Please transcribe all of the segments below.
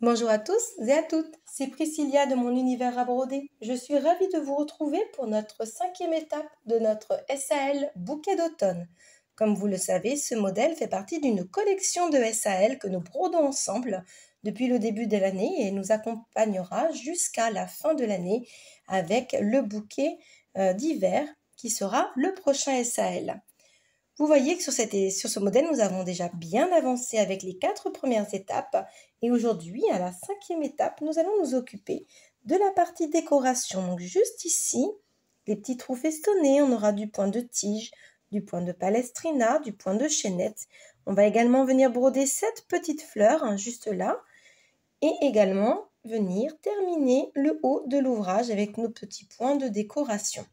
Bonjour à tous et à toutes, c'est Priscilla de mon univers à broder. Je suis ravie de vous retrouver pour notre 5e étape de notre SAL bouquet d'automne. Comme vous le savez, ce modèle fait partie d'une collection de SAL que nous brodons ensemble depuis le début de l'année et nous accompagnera jusqu'à la fin de l'année avec le bouquet d'hiver qui sera le prochain SAL. Vous voyez que sur ce modèle, nous avons déjà bien avancé avec les 4 premières étapes et aujourd'hui, à la 5e étape, nous allons nous occuper de la partie décoration. Donc juste ici, les petits trous festonnés, on aura du point de tige, du point de palestrina, du point de chaînette. On va également venir broder 7 petites fleurs, juste là, et également venir terminer le haut de l'ouvrage avec nos petits points de décoration.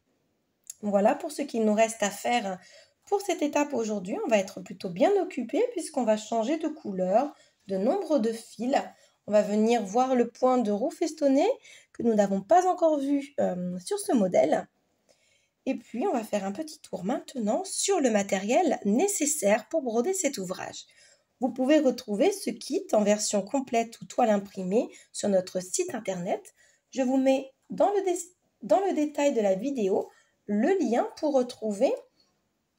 Voilà pour ce qu'il nous reste à faire. Pour cette étape aujourd'hui, on va être plutôt bien occupé puisqu'on va changer de couleur, de nombre de fils. On va venir voir le point de roue festonné que nous n'avons pas encore vu sur ce modèle. Et puis, on va faire un petit tour maintenant sur le matériel nécessaire pour broder cet ouvrage. Vous pouvez retrouver ce kit en version complète ou toile imprimée sur notre site internet. Je vous mets dans le détail de la vidéo le lien pour retrouver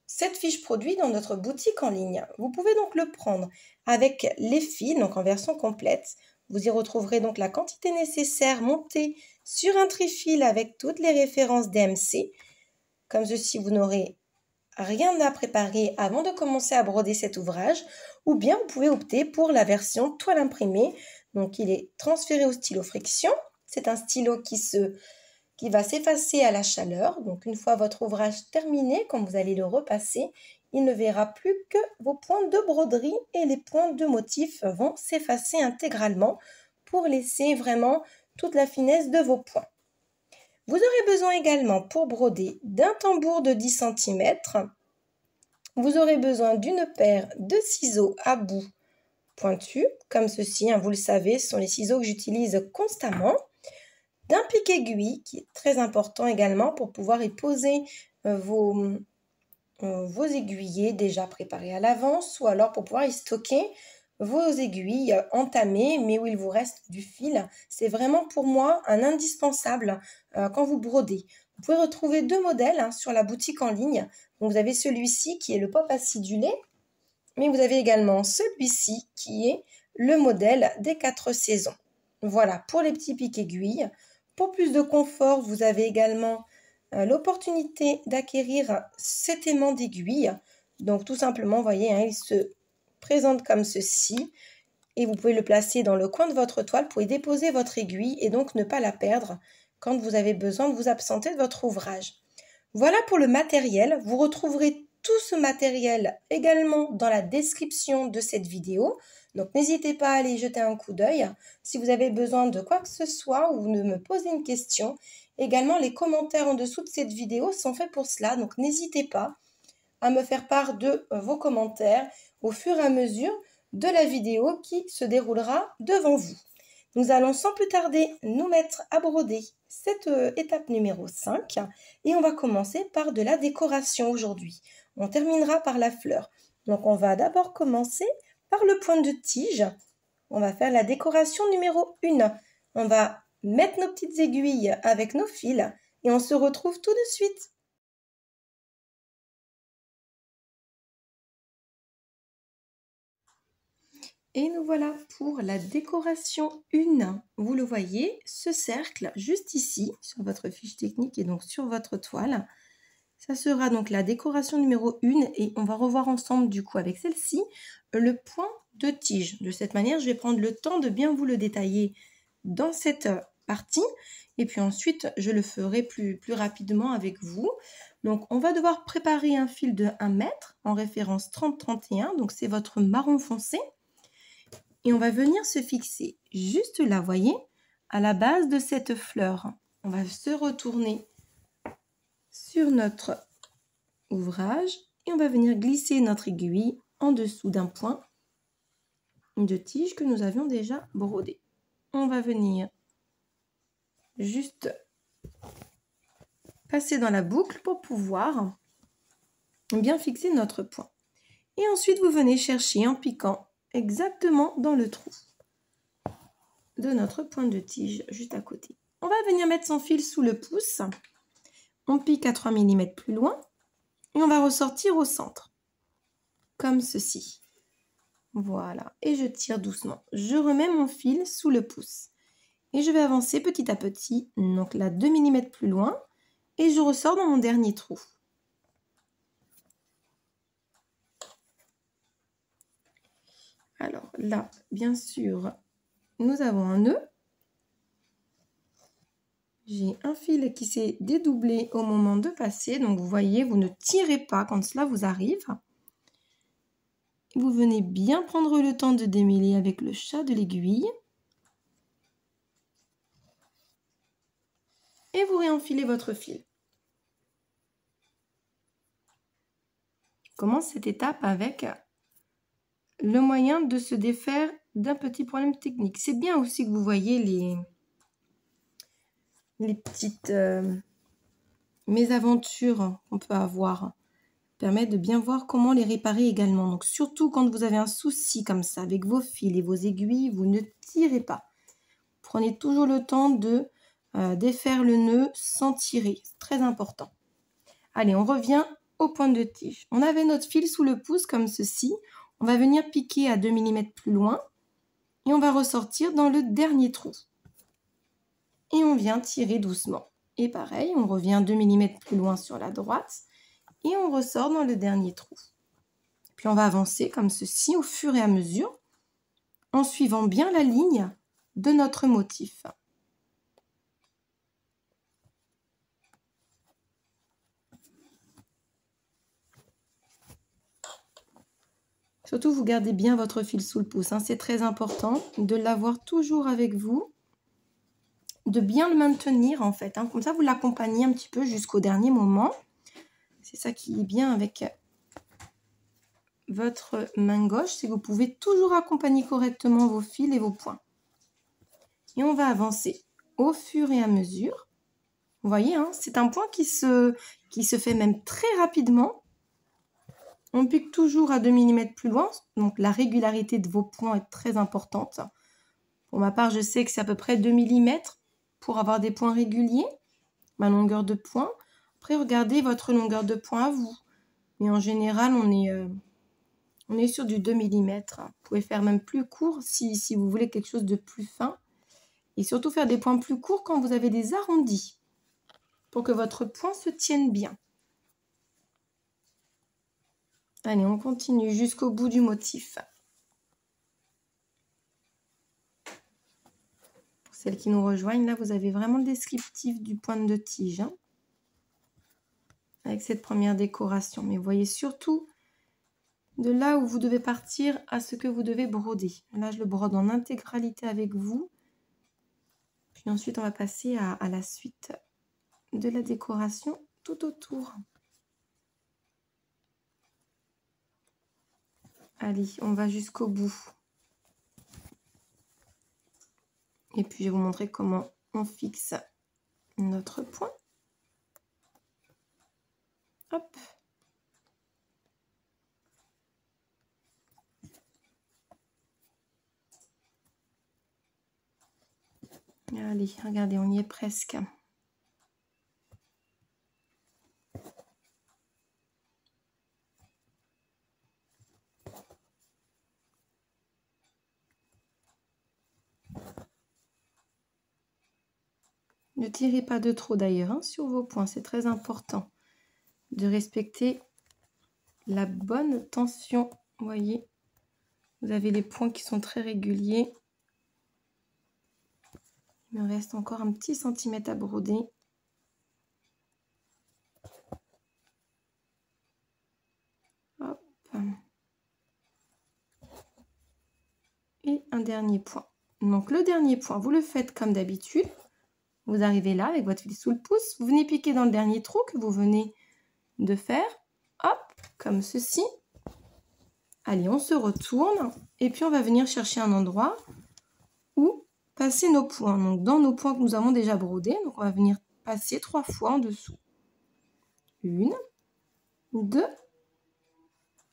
cette fiche produit dans notre boutique en ligne. Vous pouvez donc le prendre avec les fils, donc en version complète. Vous y retrouverez donc la quantité nécessaire montée sur un trifil avec toutes les références DMC. Comme ceci, vous n'aurez rien à préparer avant de commencer à broder cet ouvrage. Ou bien vous pouvez opter pour la version toile imprimée. Donc il est transféré au stylo friction. C'est un stylo qui va s'effacer à la chaleur. Donc une fois votre ouvrage terminé, quand vous allez le repasser, il ne verra plus que vos points de broderie et les points de motif vont s'effacer intégralement pour laisser vraiment toute la finesse de vos points. Vous aurez besoin également pour broder d'un tambour de 10 cm. Vous aurez besoin d'une paire de ciseaux à bout pointu, comme ceci, vous le savez, ce sont les ciseaux que j'utilise constamment. D'un pic aiguille qui est très important également pour pouvoir y poser vos aiguillets déjà préparés à l'avance ou alors pour pouvoir y stocker vos aiguilles entamées mais où il vous reste du fil. C'est vraiment pour moi un indispensable quand vous brodez. Vous pouvez retrouver 2 modèles sur la boutique en ligne. Donc vous avez celui-ci qui est le pop acidulé, mais vous avez également celui-ci qui est le modèle des 4 saisons. Voilà pour les petits pics aiguilles. Pour plus de confort, vous avez également l'opportunité d'acquérir cet aimant d'aiguille. Donc tout simplement, vous voyez, il se présente comme ceci. Et vous pouvez le placer dans le coin de votre toile pour y déposer votre aiguille et donc ne pas la perdre quand vous avez besoin de vous absenter de votre ouvrage. Voilà pour le matériel. Vous retrouverez tout ce matériel également dans la description de cette vidéo. Donc n'hésitez pas à aller jeter un coup d'œil. Si vous avez besoin de quoi que ce soit ou de me poser une question, également les commentaires en dessous de cette vidéo sont faits pour cela. Donc n'hésitez pas à me faire part de vos commentaires au fur et à mesure de la vidéo qui se déroulera devant vous. Nous allons sans plus tarder nous mettre à broder cette étape numéro 5 et on va commencer par de la décoration aujourd'hui. On terminera par la fleur. Donc on va d'abord commencer par le point de tige. On va faire la décoration numéro 1. On va mettre nos petites aiguilles avec nos fils et on se retrouve tout de suite. Et nous voilà pour la décoration 1. Vous le voyez, ce cercle juste ici, sur votre fiche technique et donc sur votre toile. Ça sera donc la décoration numéro 1 et on va revoir ensemble du coup avec celle-ci le point de tige. De cette manière, je vais prendre le temps de bien vous le détailler dans cette partie. Et puis ensuite, je le ferai plus rapidement avec vous. Donc, on va devoir préparer un fil de 1 mètre en référence 30-31. Donc, c'est votre marron foncé. Et on va venir se fixer juste là, voyez, à la base de cette fleur. On va se retourner sur notre ouvrage et on va venir glisser notre aiguille en dessous d'un point de tige que nous avions déjà brodé. On va venir juste passer dans la boucle pour pouvoir bien fixer notre point. Et ensuite, vous venez chercher en piquant exactement dans le trou. de notre point de tige juste à côté. On va venir mettre son fil sous le pouce. On pique à 3 mm plus loin et on va ressortir au centre, comme ceci. Voilà, et je tire doucement. Je remets mon fil sous le pouce et je vais avancer petit à petit, donc là 2 mm plus loin, et je ressors dans mon dernier trou. Alors là, bien sûr, nous avons un nœud. J'ai un fil qui s'est dédoublé au moment de passer, donc vous voyez, vous ne tirez pas quand cela vous arrive. Vous venez bien prendre le temps de démêler avec le chat de l'aiguille. Et vous réenfilez votre fil. Je commence cette étape avec le moyen de se défaire d'un petit problème technique. C'est bien aussi que vous voyez les petites mésaventures qu'on peut avoir. Permet de bien voir comment les réparer également. Donc surtout quand vous avez un souci comme ça avec vos fils et vos aiguilles, vous ne tirez pas. Prenez toujours le temps de défaire le nœud sans tirer. C'est très important. Allez, on revient au point de tige. On avait notre fil sous le pouce comme ceci. On va venir piquer à 2 mm plus loin et on va ressortir dans le dernier trou. Et on vient tirer doucement. Et pareil, on revient 2 mm plus loin sur la droite et on ressort dans le dernier trou. Puis on va avancer comme ceci au fur et à mesure en suivant bien la ligne de notre motif. Surtout, vous gardez bien votre fil sous le pouce. Hein. C'est très important de l'avoir toujours avec vous, de bien le maintenir en fait. Hein. Comme ça, vous l'accompagnez un petit peu jusqu'au dernier moment. C'est ça qui est bien avec votre main gauche, c'est que vous pouvez toujours accompagner correctement vos fils et vos points. Et on va avancer au fur et à mesure. Vous voyez, hein, c'est un point qui se fait même très rapidement. On pique toujours à 2 mm plus loin, donc la régularité de vos points est très importante. Pour ma part, je sais que c'est à peu près 2 mm pour avoir des points réguliers, ma longueur de point. Après, regardez votre longueur de point à vous. Mais en général, on est sur du 2 mm. Vous pouvez faire même plus court si vous voulez quelque chose de plus fin. Et surtout faire des points plus courts quand vous avez des arrondis, pour que votre point se tienne bien. Allez, on continue jusqu'au bout du motif. Pour celles qui nous rejoignent, là, vous avez vraiment le descriptif du point de tige. Hein, avec cette première décoration. Mais vous voyez surtout de là où vous devez partir à ce que vous devez broder. Là, je le brode en intégralité avec vous. Puis ensuite, on va passer à la suite de la décoration tout autour. Allez, on va jusqu'au bout. Et puis, je vais vous montrer comment on fixe notre point. Hop. Allez, regardez, on y est presque. Ne tirez pas de trop d'ailleurs hein, sur vos points, c'est très important de respecter la bonne tension. Vous voyez, vous avez les points qui sont très réguliers. Il me reste encore un petit centimètre à broder. Hop. Et un dernier point. Donc le dernier point, vous le faites comme d'habitude. Vous arrivez là avec votre fil sous le pouce. Vous venez piquer dans le dernier trou que vous venez de faire. Hop, comme ceci. Allez, on se retourne. Et puis on va venir chercher un endroit où passer nos points. Donc dans nos points que nous avons déjà brodés. Donc on va venir passer 3 fois en dessous. 1, 2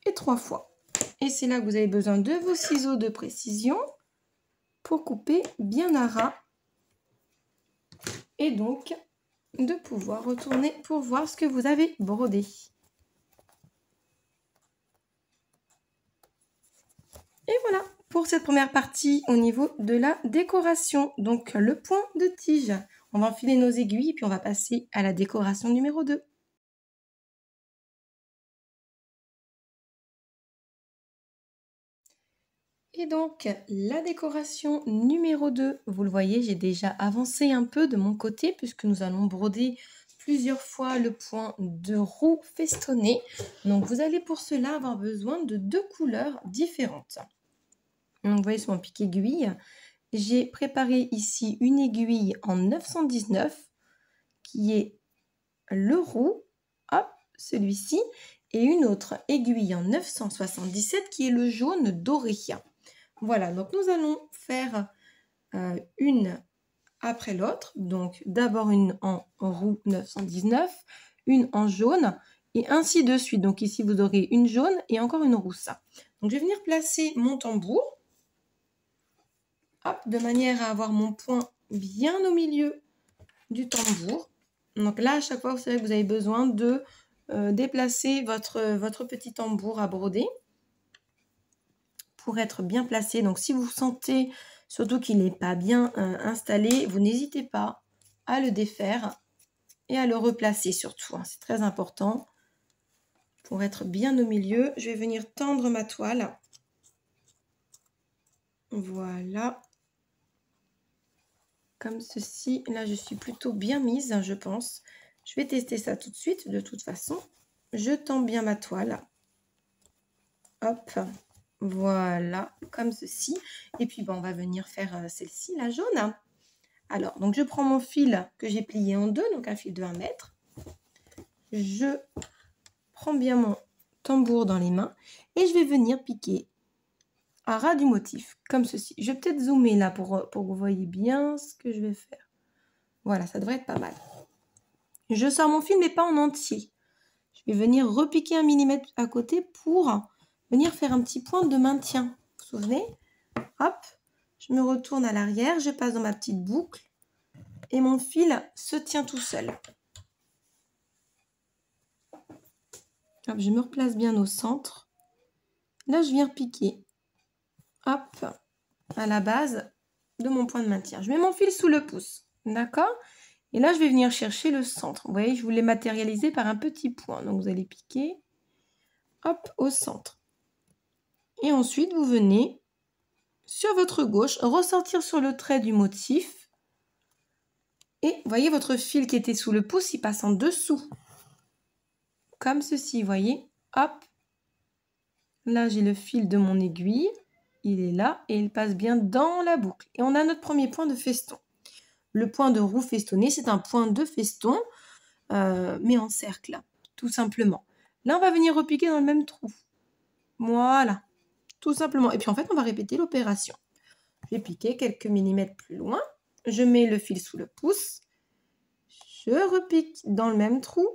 et 3 fois. Et c'est là que vous avez besoin de vos ciseaux de précision pour couper bien à ras et donc de pouvoir retourner pour voir ce que vous avez brodé. Et voilà pour cette première partie au niveau de la décoration. Donc le point de tige. On va enfiler nos aiguilles et puis on va passer à la décoration numéro 2. Et donc, la décoration numéro 2, vous le voyez, j'ai déjà avancé un peu de mon côté puisque nous allons broder plusieurs fois le point de roue festonné. Donc, vous allez pour cela avoir besoin de 2 couleurs différentes. Donc, vous voyez sur mon pic aiguille, j'ai préparé ici une aiguille en 919 qui est le roux, hop, celui-ci, et une autre aiguille en 977 qui est le jaune doré. Voilà, donc nous allons faire une après l'autre. Donc d'abord une en roux 919, une en jaune et ainsi de suite. Donc ici vous aurez une jaune et encore une rousse. Donc je vais venir placer mon tambour, hop, de manière à avoir mon point bien au milieu du tambour. Donc là à chaque fois vous savez que vous avez besoin de déplacer votre petit tambour à broder pour être bien placé. Donc si vous sentez surtout qu'il n'est pas bien installé, vous n'hésitez pas à le défaire et à le replacer surtout. C'est très important pour être bien au milieu. Je vais venir tendre ma toile. Voilà. Comme ceci. Là, je suis plutôt bien mise, je pense. Je vais tester ça tout de suite, de toute façon. Je tends bien ma toile. Hop. Voilà, comme ceci. Et puis, bon, on va venir faire celle-ci, la jaune. Alors, donc je prends mon fil que j'ai plié en deux, donc un fil de 1 mètre. Je prends bien mon tambour dans les mains et je vais venir piquer à ras du motif, comme ceci. Je vais peut-être zoomer là pour que vous voyez bien ce que je vais faire. Voilà, ça devrait être pas mal. Je sors mon fil, mais pas en entier. Je vais venir repiquer 1 millimètre à côté pour venir faire un petit point de maintien. Vous vous souvenez? Hop, je me retourne à l'arrière, je passe dans ma petite boucle et mon fil se tient tout seul. Hop, je me replace bien au centre. Là, je viens piquer. Hop, à la base de mon point de maintien. Je mets mon fil sous le pouce. D'accord? Et là, je vais venir chercher le centre. Vous voyez, je voulais matérialiser par un petit point. Donc, vous allez piquer. Hop, au centre. Et ensuite, vous venez sur votre gauche, ressortir sur le trait du motif. Et vous voyez, votre fil qui était sous le pouce, il passe en dessous. Comme ceci, vous voyez. Hop. Là, j'ai le fil de mon aiguille. Il est là et il passe bien dans la boucle. Et on a notre premier point de feston. Le point de roue festonné, c'est un point de feston, mais en cercle, tout simplement. Là, on va venir repiquer dans le même trou. Voilà, tout simplement. Et puis, en fait, on va répéter l'opération. Je vais piquer quelques millimètres plus loin. Je mets le fil sous le pouce. Je repique dans le même trou,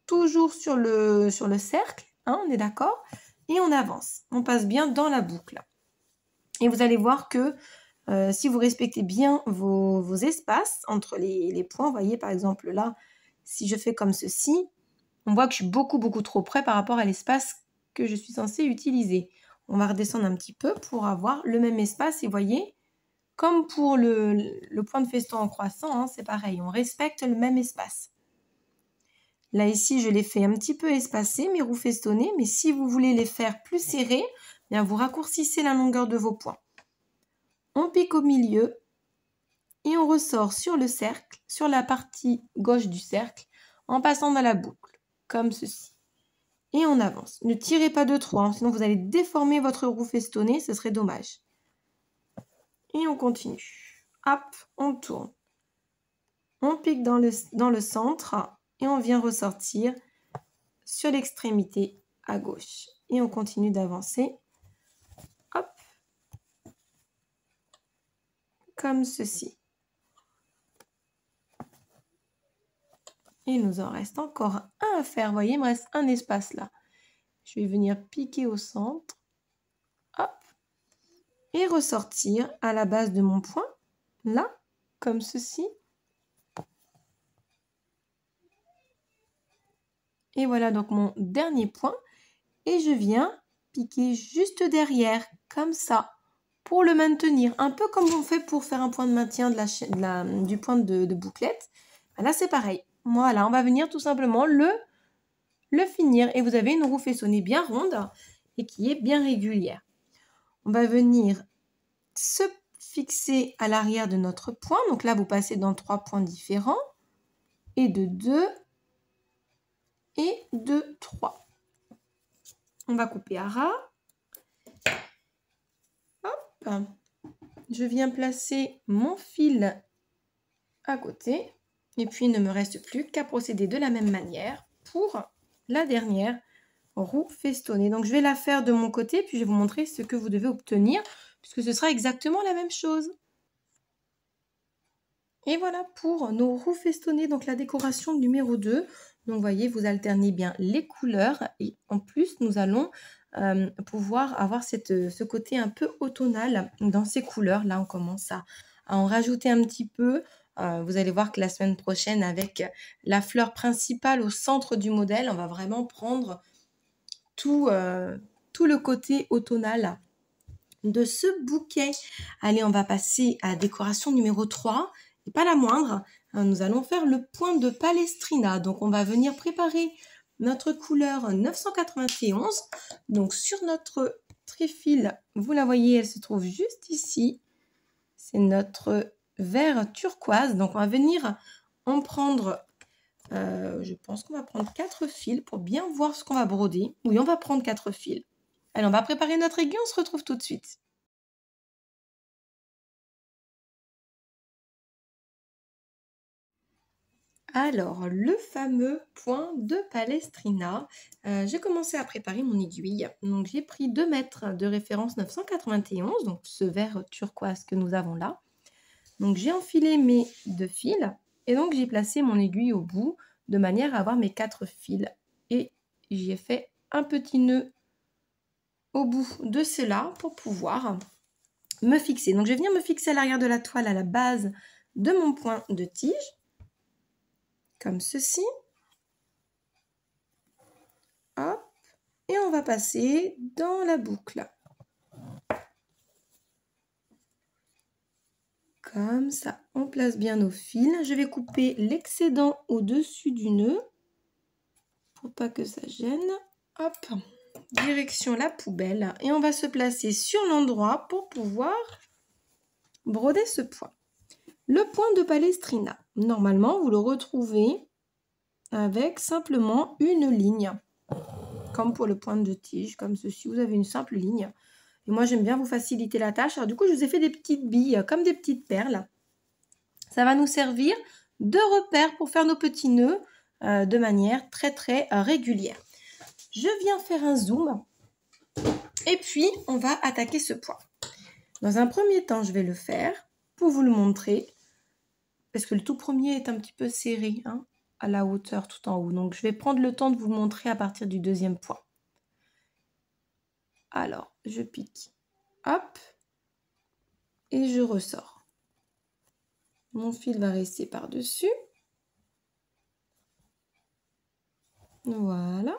toujours sur le cercle, hein, on est d'accord? Et on avance. On passe bien dans la boucle. Et vous allez voir que si vous respectez bien vos espaces entre les points, vous voyez par exemple là, si je fais comme ceci, on voit que je suis beaucoup trop près par rapport à l'espace que je suis censée utiliser. On va redescendre un petit peu pour avoir le même espace et vous voyez, comme pour le point de feston en croissant, hein, c'est pareil, on respecte le même espace. Là ici, je les fais un petit peu espacer, mes roues festonnées, mais si vous voulez les faire plus serrées, bien vous raccourcissez la longueur de vos points. On pique au milieu et on ressort sur le cercle, sur la partie gauche du cercle, en passant dans la boucle, comme ceci. Et on avance. Ne tirez pas de trop, hein, sinon vous allez déformer votre roue festonnée, ce serait dommage. Et on continue. Hop, on tourne. On pique dans le centre et on vient ressortir sur l'extrémité à gauche. Et on continue d'avancer. Hop. Comme ceci. Il nous en reste encore un à faire. Vous voyez, il me reste un espace là. Je vais venir piquer au centre. Hop. et ressortir à la base de mon point, là, comme ceci. Et voilà donc mon dernier point. Et je viens piquer juste derrière, comme ça, pour le maintenir. Un peu comme on fait pour faire un point de maintien du point de bouclette. Là, c'est pareil. Voilà, on va venir tout simplement le finir. Et vous avez une roue façonnée bien ronde et qui est bien régulière. On va venir se fixer à l'arrière de notre point. Donc là, vous passez dans 3 points différents. Et de 2 et de 3. On va couper à ras. Hop. Je viens placer mon fil à côté. Et puis, il ne me reste plus qu'à procéder de la même manière pour la dernière roue festonnée. Donc, je vais la faire de mon côté, puis je vais vous montrer ce que vous devez obtenir, puisque ce sera exactement la même chose. Et voilà pour nos roues festonnées, donc la décoration numéro 2. Donc, vous voyez, vous alternez bien les couleurs et en plus, nous allons pouvoir avoir ce côté un peu automnal dans ces couleurs. Là, on commence à en rajouter un petit peu. Vous allez voir que la semaine prochaine, avec la fleur principale au centre du modèle, on va vraiment prendre tout le côté automnal de ce bouquet. Allez, on va passer à la décoration numéro 3. Et pas la moindre, nous allons faire le point de Palestrina. Donc, on va venir préparer notre couleur 991. Donc, sur notre tréfil, vous la voyez, elle se trouve juste ici. C'est notre vert turquoise. Donc, on va venir en prendre, je pense qu'on va prendre 4 fils pour bien voir ce qu'on va broder. Oui, on va prendre 4 fils. Allez, on va préparer notre aiguille, on se retrouve tout de suite. Alors, le fameux point de Palestrina, j'ai commencé à préparer mon aiguille. Donc, j'ai pris 2 mètres de référence 991, donc ce vert turquoise que nous avons là. Donc, j'ai enfilé mes 2 fils et donc j'ai placé mon aiguille au bout de manière à avoir mes 4 fils. Et j'y ai fait un petit nœud au bout de cela pour pouvoir me fixer. Donc, je vais venir me fixer à l'arrière de la toile à la base de mon point de tige. Comme ceci. Hop. Et on va passer dans la boucle. Comme ça. On place bien nos fils. Je vais couper l'excédent au-dessus du nœud. Pour pas que ça gêne. Hop. Direction la poubelle. Et on va se placer sur l'endroit pour pouvoir broder ce point. Le point de Palestrina. Normalement, vous le retrouvez avec simplement une ligne. Comme pour le point de tige, comme ceci. Vous avez une simple ligne. Et moi, j'aime bien vous faciliter la tâche. Alors, du coup, je vous ai fait des petites billes, comme des petites perles. Ça va nous servir de repère pour faire nos petits nœuds de manière très, très régulière. Je viens faire un zoom. Et puis, on va attaquer ce point. Dans un premier temps, je vais le faire pour vous le montrer. Parce que le tout premier est un petit peu serré, hein, à la hauteur tout en haut. Donc, je vais prendre le temps de vous montrer à partir du deuxième point. Alors, je pique, hop, et je ressors. Mon fil va rester par-dessus. Voilà.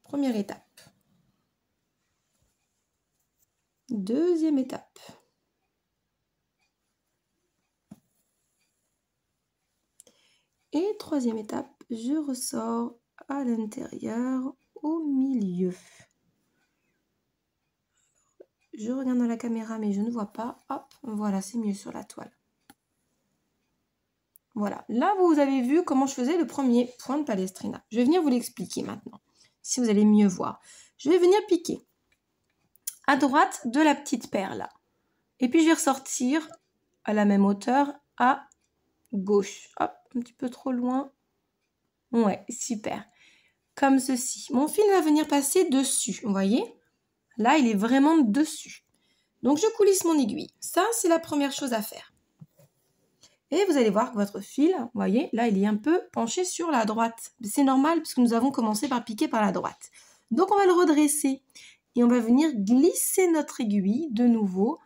Première étape. Deuxième étape. Et troisième étape, je ressors à l'intérieur, au milieu. Je regarde dans la caméra, mais je ne vois pas. Hop, voilà, c'est mieux sur la toile. Voilà, là, vous avez vu comment je faisais le premier point de Palestrina. Je vais venir vous l'expliquer maintenant, si vous allez mieux voir. Je vais venir piquer à droite de la petite perle. Et puis, je vais ressortir à la même hauteur à gauche. Hop, un petit peu trop loin. Ouais, super. Comme ceci. Mon fil va venir passer dessus, vous voyez? Là, il est vraiment dessus. Donc, je coulisse mon aiguille. Ça, c'est la première chose à faire. Et vous allez voir que votre fil, vous voyez, là, il est un peu penché sur la droite. C'est normal puisque nous avons commencé par piquer par la droite. Donc, on va le redresser. Et on va venir glisser notre aiguille de nouveau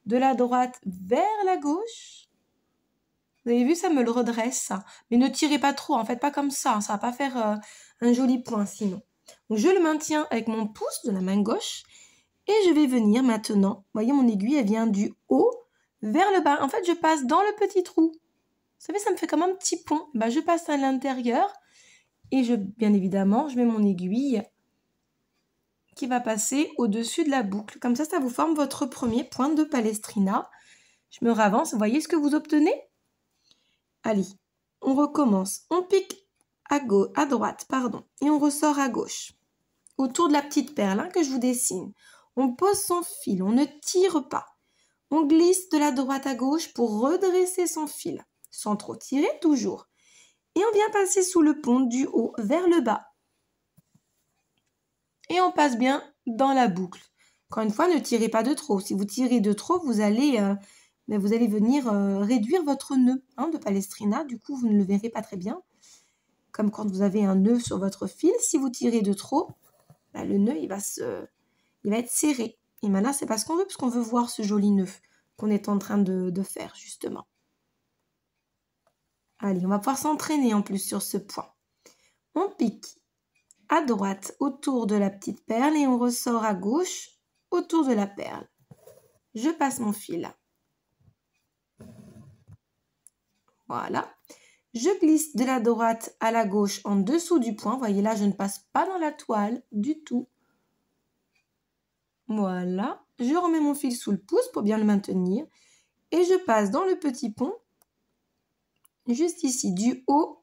de la droite vers la gauche. Vous avez vu, ça me le redresse. Mais ne tirez pas trop, en fait, pas comme ça. Ça va pas faire un joli point sinon. Donc, je le maintiens avec mon pouce de la main gauche. Et je vais venir maintenant, vous voyez, mon aiguille, elle vient du haut vers le bas. En fait, je passe dans le petit trou. Vous savez, ça me fait comme un petit pont. Je passe à l'intérieur et bien évidemment, je mets mon aiguille qui va passer au-dessus de la boucle. Comme ça vous forme votre premier point de Palestrina. Je me ravance, vous voyez ce que vous obtenez? Allez, on recommence. On pique à droite, et on ressort à gauche. Autour de la petite perle que je vous dessine. On pose son fil, on ne tire pas. On glisse de la droite à gauche pour redresser son fil, sans trop tirer toujours. Et on vient passer sous le pont du haut vers le bas. Et on passe bien dans la boucle. Encore une fois, ne tirez pas de trop. Si vous tirez de trop, vous allez venir réduire votre nœud de Palestrina. Du coup, vous ne le verrez pas très bien. Comme quand vous avez un nœud sur votre fil, si vous tirez de trop, le nœud il va être serré. Et maintenant, c'est pas ce qu'on veut, parce qu'on veut voir ce joli nœud qu'on est en train de faire, justement. Allez, on va pouvoir s'entraîner en plus sur ce point. On pique à droite autour de la petite perle et on ressort à gauche autour de la perle. Je passe mon fil. Voilà. Je glisse de la droite à la gauche en dessous du point. Vous voyez là, je ne passe pas dans la toile du tout. Voilà. Je remets mon fil sous le pouce pour bien le maintenir. Et je passe dans le petit pont, juste ici, du haut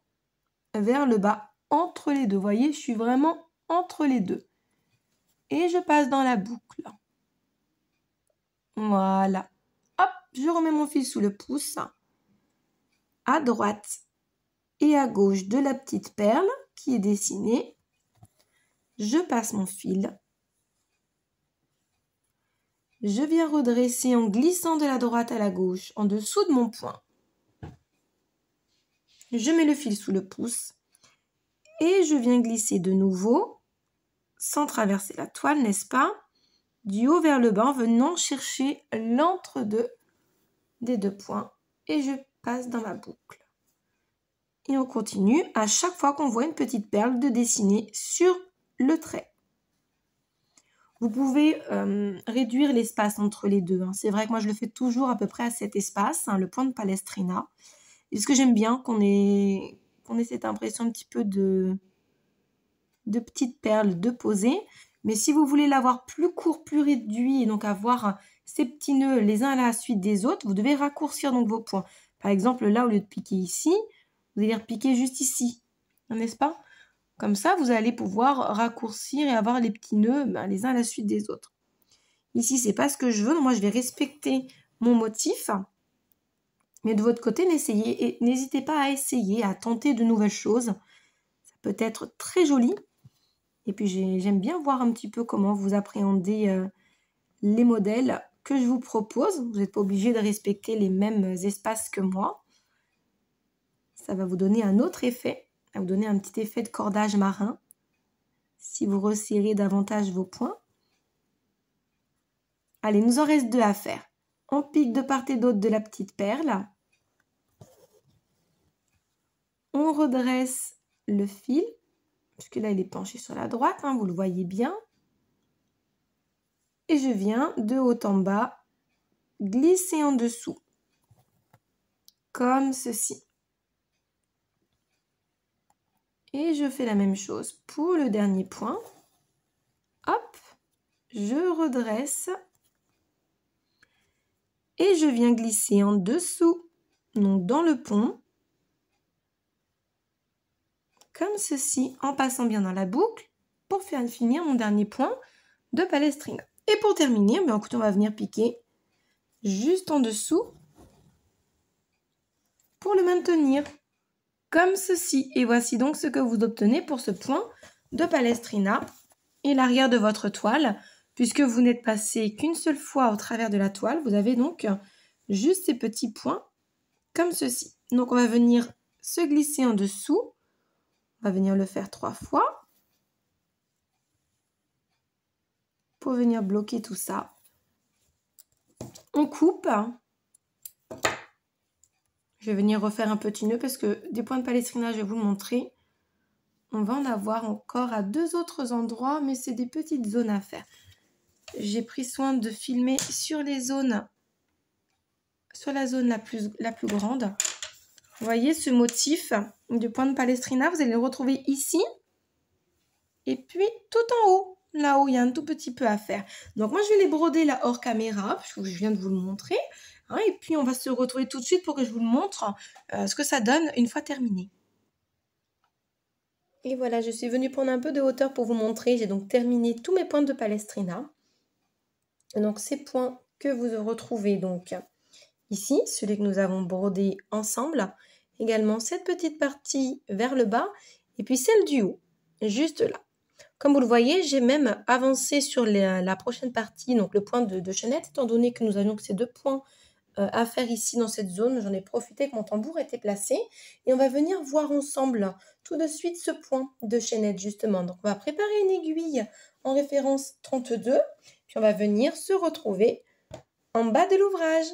vers le bas, entre les deux. Vous voyez, je suis vraiment entre les deux. Et je passe dans la boucle. Voilà. Hop, je remets mon fil sous le pouce. À droite et à gauche de la petite perle qui est dessinée. Je passe mon fil. Je viens redresser en glissant de la droite à la gauche en dessous de mon point. Je mets le fil sous le pouce et je viens glisser de nouveau sans traverser la toile, n'est-ce pas? Du haut vers le bas en venant chercher l'entre-deux des deux points et je passe dans ma boucle. Et on continue à chaque fois qu'on voit une petite perle de dessiner sur le trait. Vous pouvez réduire l'espace entre les deux. C'est vrai que moi, je le fais toujours à peu près à cet espace, le point de Palestrina. Et ce que j'aime bien, qu'on ait cette impression un petit peu de petites perles de poser. Mais si vous voulez l'avoir plus court, plus réduit, et donc avoir ces petits nœuds les uns à la suite des autres, vous devez raccourcir donc vos points. Par exemple, là, au lieu de piquer ici, vous allez repiquer juste ici, n'est-ce pas? Comme ça, vous allez pouvoir raccourcir et avoir les petits nœuds les uns à la suite des autres. Ici, c'est pas ce que je veux. Moi, je vais respecter mon motif. Mais de votre côté, n'hésitez pas à essayer, à tenter de nouvelles choses. Ça peut être très joli. Et puis, j'aime bien voir un petit peu comment vous appréhendez les modèles que je vous propose. Vous n'êtes pas obligé de respecter les mêmes espaces que moi. Ça va vous donner un autre effet. Ça va vous donner un petit effet de cordage marin. Si vous resserrez davantage vos points. Allez, il nous en reste 2 à faire. On pique de part et d'autre de la petite perle. On redresse le fil, puisque là, il est penché sur la droite, vous le voyez bien. Et je viens de haut en bas glisser en dessous, comme ceci. Et je fais la même chose pour le dernier point. Hop, je redresse. Et je viens glisser en dessous, donc dans le pont, comme ceci, en passant bien dans la boucle, pour faire finir mon dernier point de Palestrina. Et pour terminer, écoutez, on va venir piquer juste en dessous pour le maintenir, comme ceci. Et voici donc ce que vous obtenez pour ce point de Palestrina et l'arrière de votre toile. Puisque vous n'êtes passé qu'une seule fois au travers de la toile, vous avez donc juste ces petits points comme ceci. Donc on va venir se glisser en dessous. On va venir le faire 3 fois. pour venir bloquer tout ça. On coupe. Je vais venir refaire un petit nœud parce que des points de palestrina, je vais vous le montrer. On va en avoir encore à 2 autres endroits, mais c'est des petites zones à faire. J'ai pris soin de filmer sur les zones, sur la zone la plus grande. Vous voyez ce motif du point de palestrina, vous allez le retrouver ici. Et puis tout en haut, là-haut, il y a un tout petit peu à faire. Donc moi, je vais les broder là hors caméra, parce que je viens de vous le montrer. Hein, et puis on va se retrouver tout de suite pour que je vous le montre ce que ça donne une fois terminé. Et voilà, je suis venue prendre un peu de hauteur pour vous montrer. J'ai donc terminé tous mes points de palestrina. Donc ces points que vous retrouvez donc ici, celui que nous avons brodé ensemble. Également cette petite partie vers le bas et puis celle du haut, juste là. Comme vous le voyez, j'ai même avancé sur la prochaine partie, donc le point de chaînette, étant donné que nous avions que ces 2 points à faire ici dans cette zone. J'en ai profité que mon tambour était placé. Et on va venir voir ensemble tout de suite ce point de chaînette justement. Donc on va préparer une aiguille en référence 32. Puis on va venir se retrouver en bas de l'ouvrage.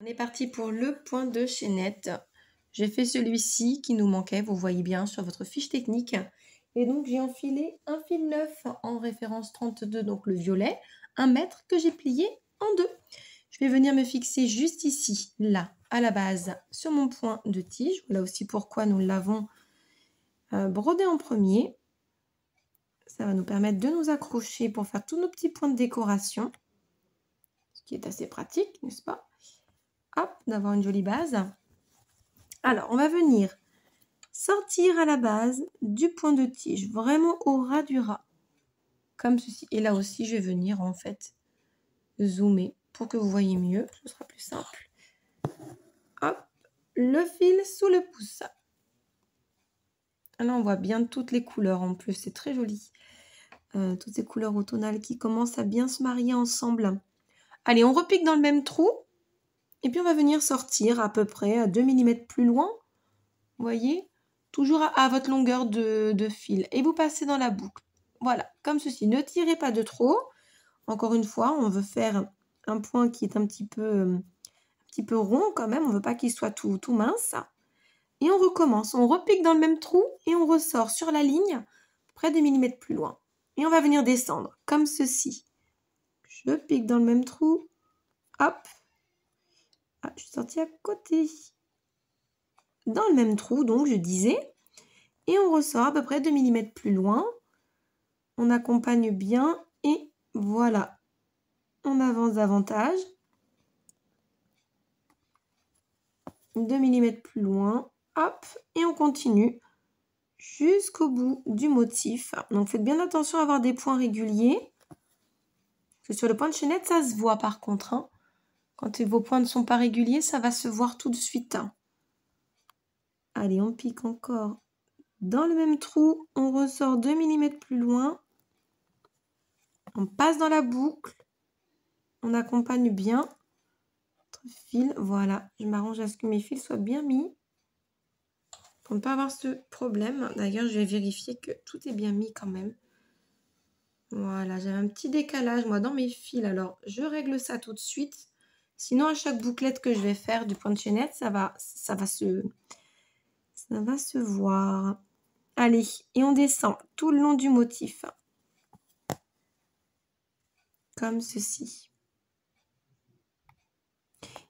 On est parti pour le point de chaînette. J'ai fait celui-ci qui nous manquait, vous voyez bien sur votre fiche technique. Et donc j'ai enfilé un fil neuf en référence 32, donc le violet, 1 mètre que j'ai plié en 2. Je vais venir me fixer juste ici, là, à la base, sur mon point de tige. Voilà aussi pourquoi nous l'avons brodé en premier. Ça va nous permettre de nous accrocher pour faire tous nos petits points de décoration. Ce qui est assez pratique, n'est-ce pas? Hop, d'avoir une jolie base. Alors, on va venir sortir à la base du point de tige, vraiment au ras du ras, comme ceci. Et là aussi, je vais venir en fait zoomer pour que vous voyez mieux, ce sera plus simple. Hop, le fil sous le pouce. Là, on voit bien toutes les couleurs en plus, c'est très joli. Toutes ces couleurs automnales qui commencent à bien se marier ensemble. Allez, on repique dans le même trou. Et puis, on va venir sortir à peu près à 2 mm plus loin. Vous voyez? Toujours à votre longueur de fil. Et vous passez dans la boucle. Voilà, comme ceci. Ne tirez pas de trop. Encore une fois, on veut faire un point qui est un petit peu rond quand même. On ne veut pas qu'il soit tout mince. Et on recommence. On repique dans le même trou et on ressort sur la ligne près des millimètres plus loin. Et on va venir descendre comme ceci. Je pique dans le même trou. Hop. Ah, je suis sortie à côté. Dans le même trou, donc je disais. Et on ressort à peu près 2 mm plus loin. On accompagne bien et voilà. On avance davantage. 2 mm plus loin. Hop. Et on continue jusqu'au bout du motif. Donc faites bien attention à avoir des points réguliers. Parce que sur le point de chaînette, ça se voit par contre. Hein. Quand vos points ne sont pas réguliers, ça va se voir tout de suite. Allez, on pique encore dans le même trou. On ressort 2 mm plus loin. On passe dans la boucle. On accompagne bien notre fil. Voilà, je m'arrange à ce que mes fils soient bien mis. Pour ne pas avoir ce problème. D'ailleurs, je vais vérifier que tout est bien mis quand même. Voilà, j'avais un petit décalage moi dans mes fils. Alors, je règle ça tout de suite. Sinon, à chaque bouclette que je vais faire du point de chaînette, ça va se voir. Allez, et on descend tout le long du motif. Comme ceci.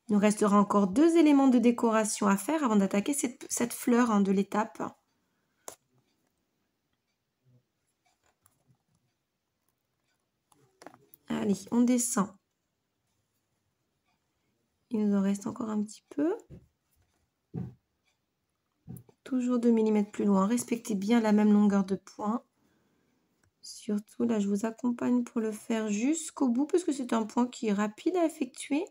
Il nous restera encore 2 éléments de décoration à faire avant d'attaquer cette fleur de l'étape. Allez, on descend. Il nous en reste encore un petit peu. Toujours 2 mm plus loin. Respectez bien la même longueur de point. Surtout, là, je vous accompagne pour le faire jusqu'au bout parce que c'est un point qui est rapide à effectuer.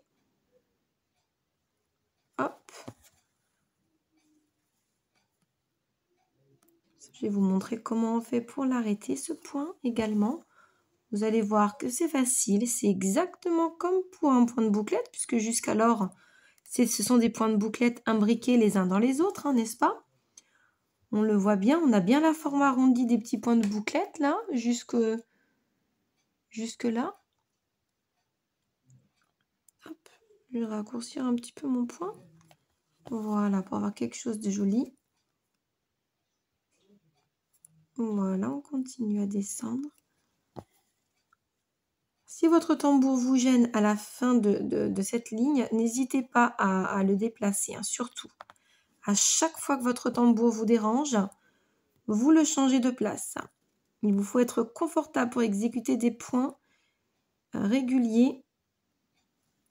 Hop. Je vais vous montrer comment on fait pour l'arrêter, ce point également. Vous allez voir que c'est facile. C'est exactement comme pour un point de bouclette puisque jusqu'alors, ce sont des points de bouclette imbriqués les uns dans les autres, hein, n'est-ce pas? On le voit bien, on a bien la forme arrondie des petits points de bouclette là, jusque là. Hop, je vais raccourcir un petit peu mon point. Voilà, pour avoir quelque chose de joli. Voilà, on continue à descendre. Si votre tambour vous gêne à la fin de cette ligne, n'hésitez pas à le déplacer, hein, surtout. À chaque fois que votre tambour vous dérange, vous le changez de place. Il vous faut être confortable pour exécuter des points réguliers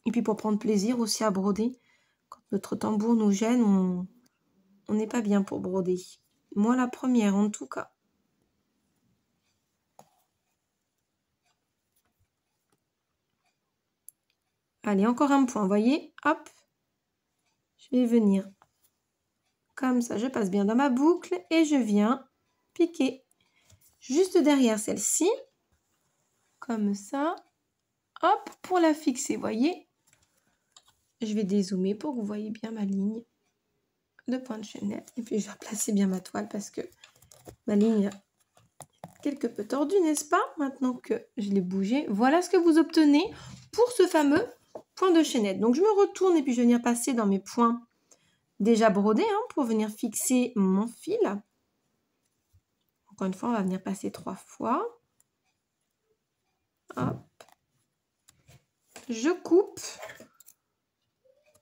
et puis pour prendre plaisir aussi à broder. Quand notre tambour nous gêne, on n'est pas bien pour broder. Moi, la première en tout cas. Allez, encore un point, vous voyez, hop, je vais venir comme ça, je passe bien dans ma boucle et je viens piquer juste derrière celle-ci, comme ça, hop, pour la fixer, vous voyez. Je vais dézoomer pour que vous voyez bien ma ligne de point de chaînette et puis je vais placer bien ma toile parce que ma ligne est quelque peu tordue, n'est-ce pas? Maintenant que je l'ai bougé, voilà ce que vous obtenez pour ce fameux point de chaînette. Donc je me retourne et puis je vais venir passer dans mes points déjà brodés pour venir fixer mon fil. Encore une fois, on va venir passer 3 fois. Hop. Je coupe.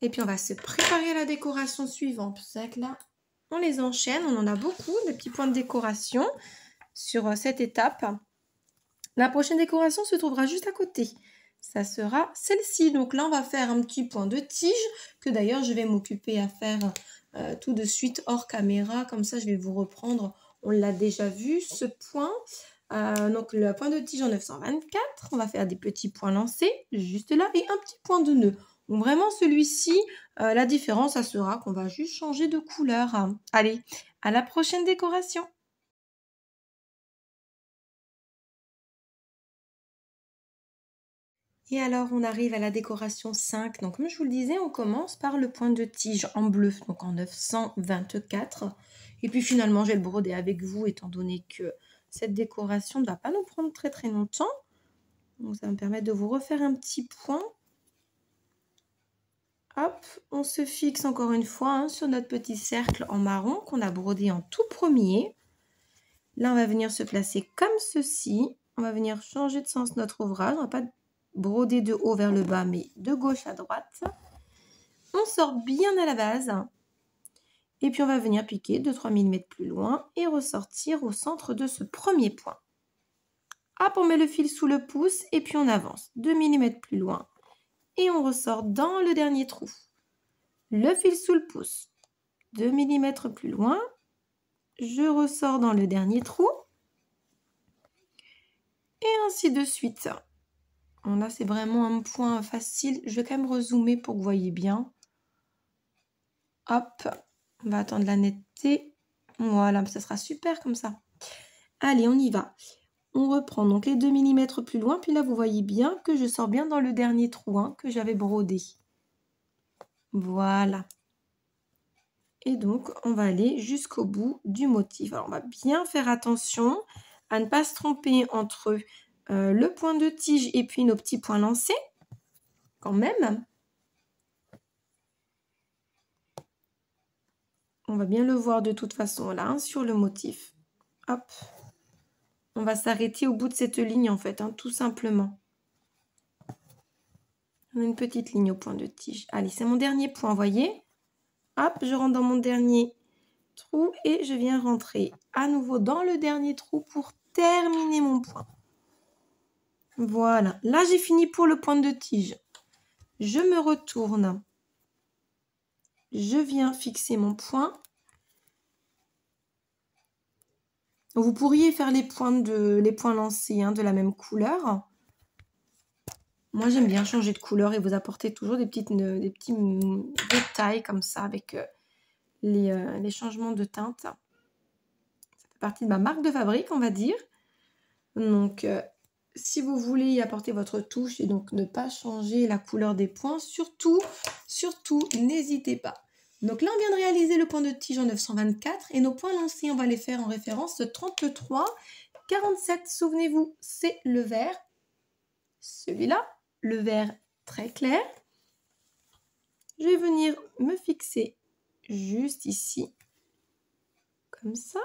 Et puis on va se préparer à la décoration suivante. C'est vrai que là, on les enchaîne. On en a beaucoup, des petits points de décoration sur cette étape. La prochaine décoration se trouvera juste à côté. Ça sera celle-ci. Donc là, on va faire un petit point de tige que d'ailleurs, je vais m'occuper à faire tout de suite hors caméra. Comme ça, je vais vous reprendre. On l'a déjà vu, ce point. Donc, le point de tige en 924. On va faire des petits points lancés juste là et un petit point de nœud. Donc, vraiment, celui-ci, la différence, ça sera qu'on va juste changer de couleur. Allez, à la prochaine décoration. Et alors, on arrive à la décoration 5. Donc, comme je vous le disais, on commence par le point de tige en bleu, donc en 924. Et puis, finalement, je vais le broder avec vous, étant donné que cette décoration ne va pas nous prendre très, très longtemps. Donc, ça va me permettre de vous refaire un petit point. Hop, on se fixe encore une fois sur notre petit cercle en marron qu'on a brodé en tout premier. Là, on va venir se placer comme ceci. On va venir changer de sens notre ouvrage. On ne va pas broder de haut vers le bas, mais de gauche à droite. On sort bien à la base. Et puis, on va venir piquer 2-3 mm plus loin et ressortir au centre de ce premier point. Hop, on met le fil sous le pouce et puis on avance 2 mm plus loin. Et on ressort dans le dernier trou. Le fil sous le pouce. 2 mm plus loin. Je ressors dans le dernier trou. Et ainsi de suite. Là, c'est vraiment un point facile. Je vais quand même rezoomer pour que vous voyez bien. Hop, on va attendre la netteté. Voilà, ça sera super comme ça. Allez, on y va. On reprend donc les 2 mm plus loin. Puis là, vous voyez bien que je sors bien dans le dernier trou que j'avais brodé. Voilà. Et donc, on va aller jusqu'au bout du motif. Alors, on va bien faire attention à ne pas se tromper entre le point de tige et puis nos petits points lancés, quand même. On va bien le voir de toute façon là, sur le motif. Hop. On va s'arrêter au bout de cette ligne en fait, tout simplement. On a une petite ligne au point de tige. Allez, c'est mon dernier point, voyez. Hop, je rentre dans mon dernier trou et je viens rentrer à nouveau dans le dernier trou pour terminer mon point. Voilà, là j'ai fini pour le point de tige. Je me retourne. Je viens fixer mon point. Vous pourriez faire les points lancés de la même couleur. Moi, j'aime bien changer de couleur et vous apporter toujours des petits détails comme ça avec les changements de teinte. Ça fait partie de ma marque de fabrique, on va dire. Donc, si vous voulez y apporter votre touche et donc ne pas changer la couleur des points, surtout, n'hésitez pas. Donc là, on vient de réaliser le point de tige en 924 et nos points lancés, on va les faire en référence 33, 47. Souvenez-vous, c'est le vert, celui-là, le vert très clair. Je vais venir me fixer juste ici, comme ça.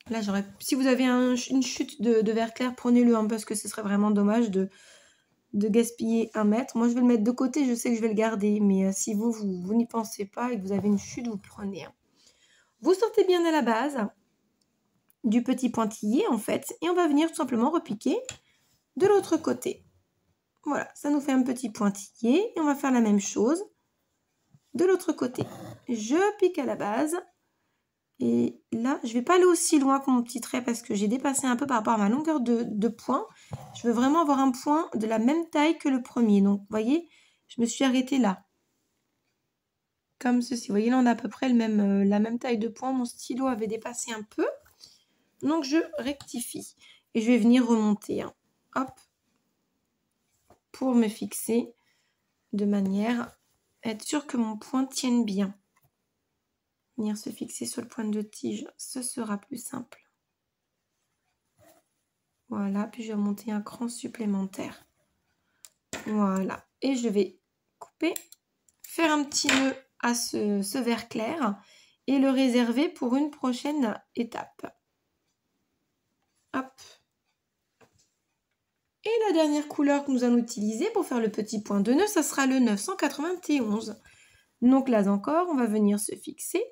Là, si vous avez une chute de vert clair, prenez-le parce que ce serait vraiment dommage de gaspiller 1 mètre. Moi, je vais le mettre de côté, je sais que je vais le garder, mais si vous n'y pensez pas et que vous avez une chute, vous prenez. Vous sortez bien à la base du petit pointillé, en fait, et on va venir tout simplement repiquer de l'autre côté. Voilà, ça nous fait un petit pointillé, et on va faire la même chose de l'autre côté. Je pique à la base, et là, je ne vais pas aller aussi loin que mon petit trait parce que j'ai dépassé un peu par rapport à ma longueur de point. Je veux vraiment avoir un point de la même taille que le premier. Donc, vous voyez, je me suis arrêtée là. Comme ceci. Vous voyez, là, on a à peu près la même taille de point. Mon stylo avait dépassé un peu. Donc, je rectifie. Et je vais venir remonter. Hop. Pour me fixer de manière à être sûr que mon point tienne bien. Venir se fixer sur le point de tige, ce sera plus simple. Voilà, puis je vais monter un cran supplémentaire. Voilà, et je vais couper, faire un petit nœud à ce vert clair et le réserver pour une prochaine étape. Hop. Et la dernière couleur que nous allons utiliser pour faire le petit point de nœud, ça sera le 991. Donc là encore, on va venir se fixer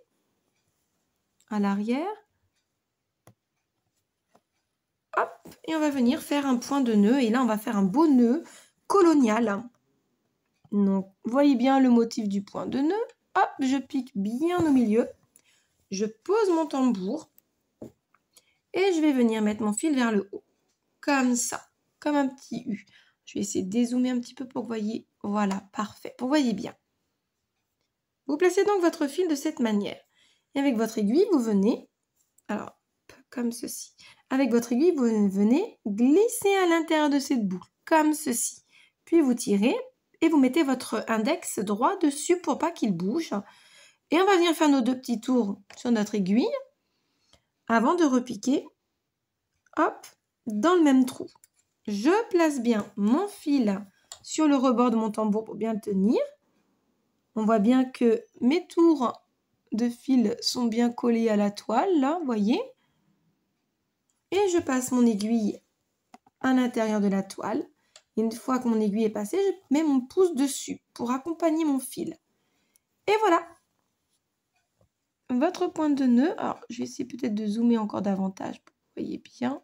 à l'arrière. Hop, et on va venir faire un point de nœud. Et là, on va faire un beau nœud colonial. Donc, voyez bien le motif du point de nœud. Hop, je pique bien au milieu. Je pose mon tambour. Et je vais venir mettre mon fil vers le haut. Comme ça, comme un petit U. Je vais essayer de dézoomer un petit peu pour que vous voyez. Voilà, parfait. Vous voyez bien. Vous placez donc votre fil de cette manière. Et avec votre aiguille, vous venez, alors, comme ceci. Avec votre aiguille, vous venez glisser à l'intérieur de cette boucle, comme ceci. Puis vous tirez et vous mettez votre index droit dessus pour pas qu'il bouge. Et on va venir faire nos 2 petits tours sur notre aiguille avant de repiquer, hop, dans le même trou. Je place bien mon fil sur le rebord de mon tambour pour bien le tenir. On voit bien que mes tours de fil sont bien collés à la toile, là, vous voyez. Et je passe mon aiguille à l'intérieur de la toile. Et une fois que mon aiguille est passée, je mets mon pouce dessus pour accompagner mon fil. Et voilà. Votre point de nœud. Alors, je vais essayer peut-être de zoomer encore davantage pour que vous voyez bien.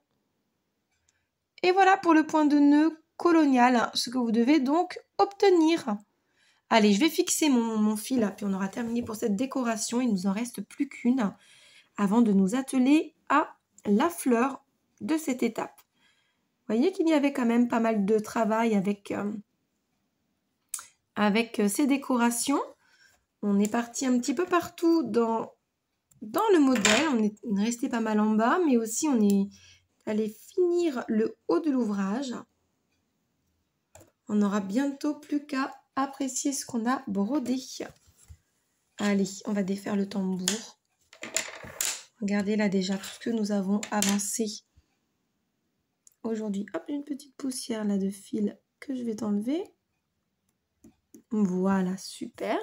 Et voilà pour le point de nœud colonial, ce que vous devez donc obtenir. Allez, je vais fixer mon fil, puis on aura terminé pour cette décoration. Il ne nous en reste plus qu'une avant de nous atteler à la fleur de cette étape. Vous voyez qu'il y avait quand même pas mal de travail avec ces décorations. On est parti un petit peu partout dans le modèle. On est resté pas mal en bas, mais aussi on est allé finir le haut de l'ouvrage. On n'aura bientôt plus qu'à apprécier ce qu'on a brodé. Allez, on va défaire le tambour. Regardez là déjà tout ce que nous avons avancé aujourd'hui. Hop, j'ai une petite poussière là de fil que je vais t'enlever. Voilà, super.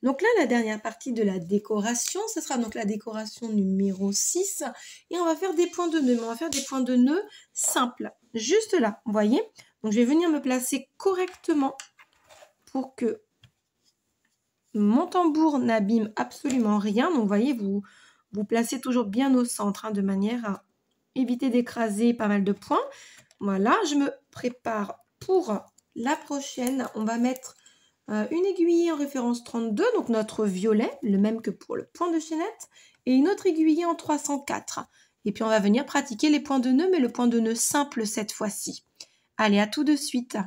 Donc là, la dernière partie de la décoration, ce sera donc la décoration numéro 6. Et on va faire des points de nœud, mais on va faire des points de nœud simples. Juste là, vous voyez. Donc je vais venir me placer correctement pour que mon tambour n'abîme absolument rien. Donc vous voyez, vous placez toujours bien au centre, de manière à éviter d'écraser pas mal de points. Voilà, je me prépare pour la prochaine. On va mettre une aiguille en référence 32, donc notre violet, le même que pour le point de chaînette, et une autre aiguille en 304. Et puis on va venir pratiquer les points de nœud, mais le point de nœud simple cette fois-ci. Allez, à tout de suite.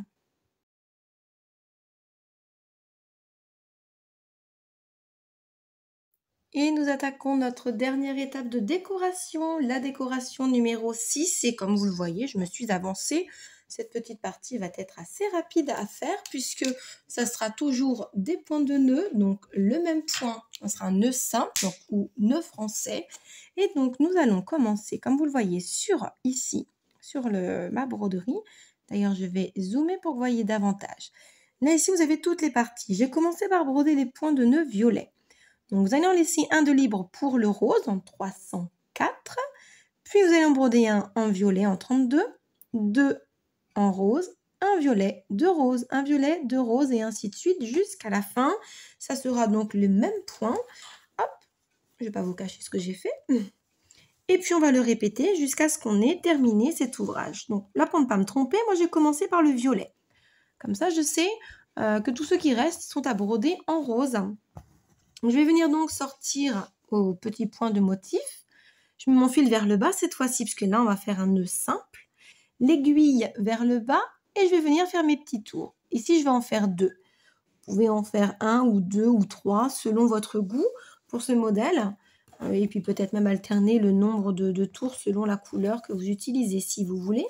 Et nous attaquons notre dernière étape de décoration, la décoration numéro 6. Et comme vous le voyez, je me suis avancée cette petite partie va être assez rapide à faire puisque ça sera toujours des points de nœud. Donc le même point, ça sera un nœud simple donc, ou nœud français. Et donc nous allons commencer, comme vous le voyez ici, sur ma broderie. D'ailleurs, je vais zoomer pour que vous voyez davantage. Là, ici, vous avez toutes les parties. J'ai commencé par broder les points de nœud violets. Donc, vous allez en laisser un de libre pour le rose en 304. Puis, vous allez en broder un en violet en 32. 2 en rose, un violet, 2 roses, un violet, 2 roses et ainsi de suite jusqu'à la fin. Ça sera donc le même point. Hop, je ne vais pas vous cacher ce que j'ai fait. Et puis, on va le répéter jusqu'à ce qu'on ait terminé cet ouvrage. Donc, là, pour ne pas me tromper, moi, j'ai commencé par le violet. Comme ça, je sais que tous ceux qui restent sont à broder en rose. Je vais venir donc sortir au petit point de motif. Je mets mon fil vers le bas cette fois-ci, puisque là, on va faire un nœud simple. L'aiguille vers le bas et je vais venir faire mes petits tours. Ici, je vais en faire 2. Vous pouvez en faire 1 ou 2 ou 3 selon votre goût pour ce modèle. Et puis peut-être même alterner le nombre de tours selon la couleur que vous utilisez si vous voulez.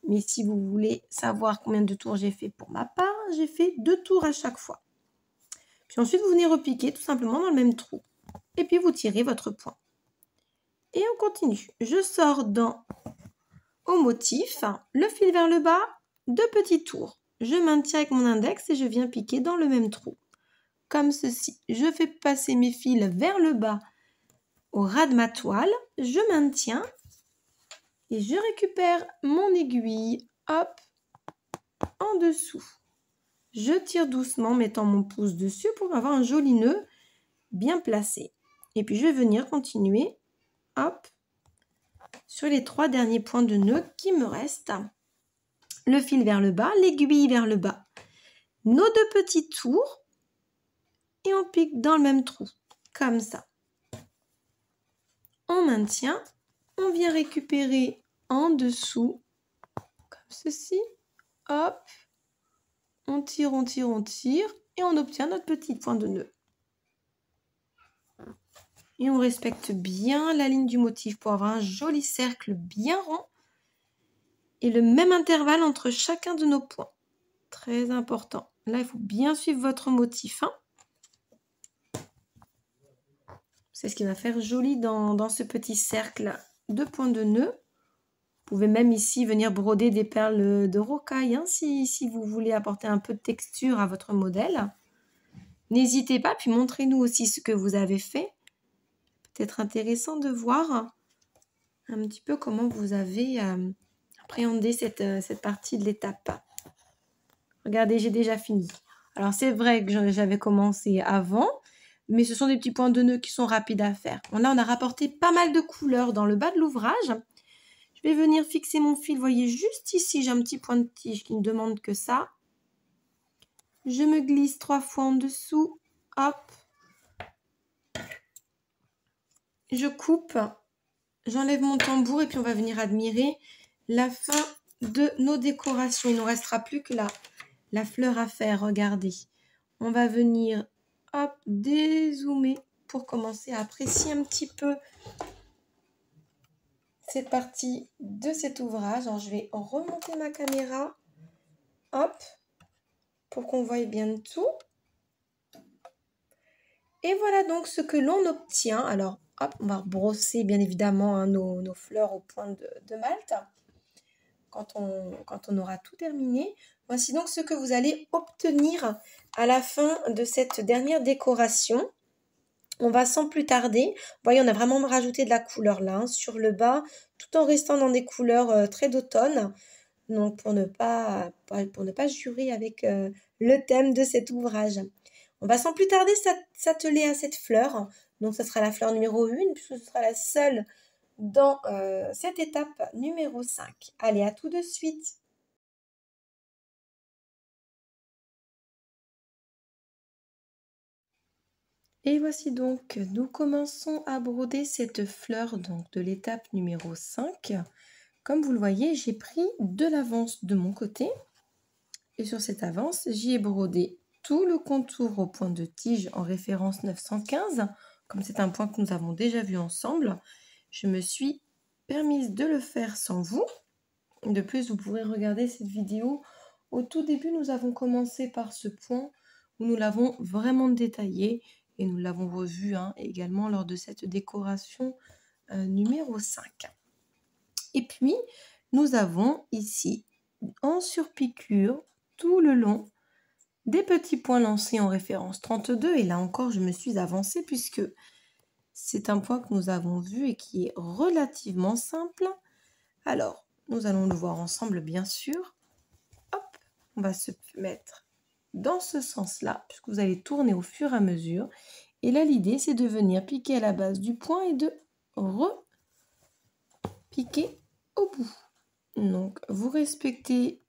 Mais si vous voulez savoir combien de tours j'ai fait pour ma part, j'ai fait 2 tours à chaque fois. Puis ensuite, vous venez repiquer tout simplement dans le même trou. Et puis, vous tirez votre point. Et on continue. Je sors au motif, le fil vers le bas, 2 petits tours. Je maintiens avec mon index et je viens piquer dans le même trou. Comme ceci. Je fais passer mes fils vers le bas au ras de ma toile. Je maintiens et je récupère mon aiguille, hop, en dessous. Je tire doucement, mettant mon pouce dessus pour avoir un joli nœud bien placé. Et puis, je vais venir continuer, hop, sur les 3 derniers points de nœud qui me restent. Le fil vers le bas, l'aiguille vers le bas. Nos 2 petits tours et on pique dans le même trou, comme ça. On maintient, on vient récupérer en dessous, comme ceci, hop, on tire, on tire, on tire et on obtient notre petit point de nœud. Et on respecte bien la ligne du motif pour avoir un joli cercle bien rond et le même intervalle entre chacun de nos points. Très important. Là, il faut bien suivre votre motif. C'est ce qui va faire joli dans ce petit cercle de points de nœud. Vous pouvez même ici venir broder des perles de rocaille si vous voulez apporter un peu de texture à votre modèle. N'hésitez pas, puis montrez-nous aussi ce que vous avez fait. Peut-être intéressant de voir un petit peu comment vous avez appréhendé cette partie de l'étape. Regardez, j'ai déjà fini. Alors, c'est vrai que j'avais commencé avant, mais ce sont des petits points de nœud qui sont rapides à faire. Bon, là, on a rapporté pas mal de couleurs dans le bas de l'ouvrage. Je vais venir fixer mon fil. Vous voyez, juste ici, j'ai un petit point de tige qui ne demande que ça. Je me glisse 3 fois en dessous. Hop. Je coupe. J'enlève mon tambour et puis on va venir admirer la fin de nos décorations. Il ne nous restera plus que la fleur à faire. Regardez. On va venir, hop, dézoomer pour commencer à apprécier un petit peu cette partie de cet ouvrage. Alors, je vais remonter ma caméra. Hop. Pour qu'on voie bien tout. Et voilà donc ce que l'on obtient. Alors, hop, on va brosser bien évidemment nos fleurs au point de Malte quand on aura tout terminé. Voici donc ce que vous allez obtenir à la fin de cette dernière décoration. On va sans plus tarder, vous voyez, on a vraiment rajouté de la couleur là, sur le bas, tout en restant dans des couleurs très d'automne. Donc, pour ne pas jurer avec le thème de cet ouvrage. On va sans plus tarder s'atteler à cette fleur. Donc, ce sera la fleur numéro 1, puisque ce sera la seule dans cette étape numéro 5. Allez, à tout de suite. Et voici donc, nous commençons à broder cette fleur donc, de l'étape numéro 5. Comme vous le voyez, j'ai pris de l'avance de mon côté. Et sur cette avance, j'y ai brodé tout le contour au point de tige en référence 915. Comme c'est un point que nous avons déjà vu ensemble, je me suis permise de le faire sans vous. De plus, vous pourrez regarder cette vidéo. Au tout début, nous avons commencé par ce point où nous l'avons vraiment détaillé et nous l'avons revu également lors de cette décoration numéro 5. Et puis, nous avons ici, en surpiqûre, tout le long, des petits points lancés en référence 32. Et là encore, je me suis avancée puisque c'est un point que nous avons vu et qui est relativement simple. Alors, nous allons le voir ensemble, bien sûr. Hop, on va se mettre dans ce sens-là, puisque vous allez tourner au fur et à mesure. Et là, l'idée, c'est de venir piquer à la base du point et de repiquer au bout. Donc, vous respectez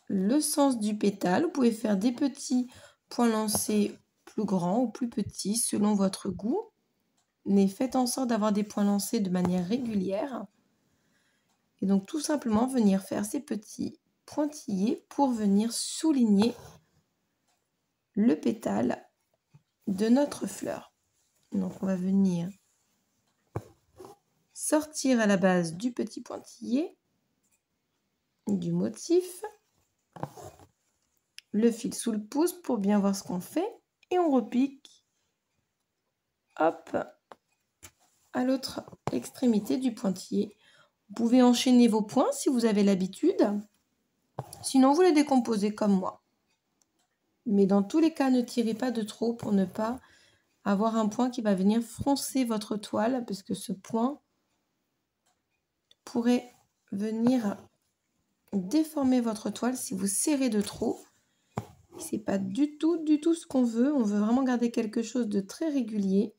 le sens du pétale. Vous pouvez faire des petits points lancés plus grands ou plus petits selon votre goût. Mais faites en sorte d'avoir des points lancés de manière régulière. Et donc, tout simplement, venir faire ces petits pointillés pour venir souligner le pétale de notre fleur. Donc, on va venir sortir à la base du petit pointillé, du motif, le fil sous le pouce pour bien voir ce qu'on fait et on repique, hop, à l'autre extrémité du pointillé. Vous pouvez enchaîner vos points si vous avez l'habitude, sinon vous les décomposez comme moi. Mais dans tous les cas, ne tirez pas de trop pour ne pas avoir un point qui va venir froncer votre toile, parce que ce point pourrait venir déformer votre toile si vous serrez de trop. C'est pas du tout ce qu'on veut. On veut vraiment garder quelque chose de très régulier.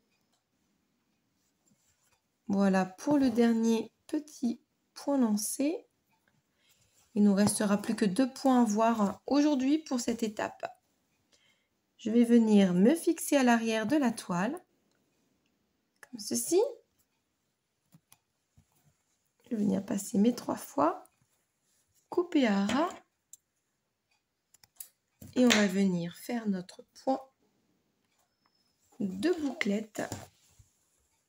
Voilà pour le dernier petit point lancé. Il nous restera plus que 2 points à voir aujourd'hui pour cette étape. Je vais venir me fixer à l'arrière de la toile, comme ceci. Je vais venir passer mes 3 fois, couper à ras. Et on va venir faire notre point de bouclette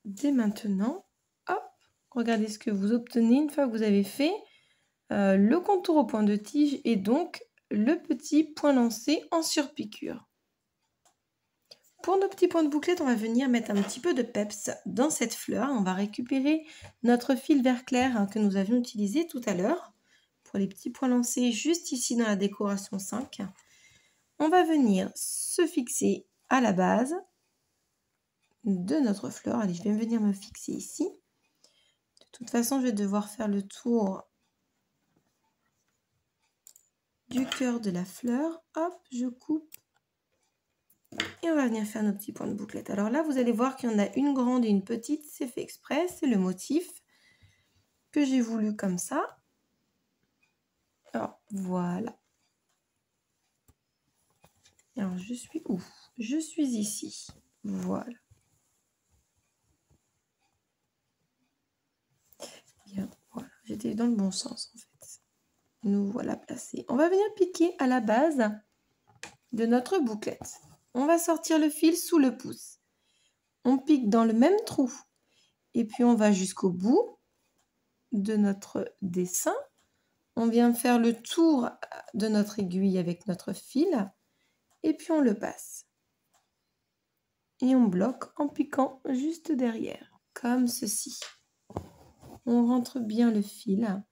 dès maintenant. Hop, regardez ce que vous obtenez une fois que vous avez fait le contour au point de tige et donc le petit point lancé en surpiqûre. Pour nos petits points de bouclette, on va venir mettre un petit peu de peps dans cette fleur. On va récupérer notre fil vert clair que nous avions utilisé tout à l'heure pour les petits points lancés juste ici dans la décoration 5. On va venir se fixer à la base de notre fleur. Allez, je vais venir me fixer ici. De toute façon, je vais devoir faire le tour du cœur de la fleur. Hop, je coupe. Et on va venir faire nos petits points de bouclette. Alors là, vous allez voir qu'il y en a une grande et une petite. C'est fait exprès, c'est le motif que j'ai voulu comme ça. Alors, voilà. Alors, je suis où? Je suis ici. Voilà. Bien, voilà. J'étais dans le bon sens, en fait. Nous voilà placés. On va venir piquer à la base de notre bouclette. On va sortir le fil sous le pouce. On pique dans le même trou. Et puis, on va jusqu'au bout de notre dessin. On vient faire le tour de notre aiguille avec notre fil. Et puis, on le passe. Et on bloque en piquant juste derrière, comme ceci. On rentre bien le fil.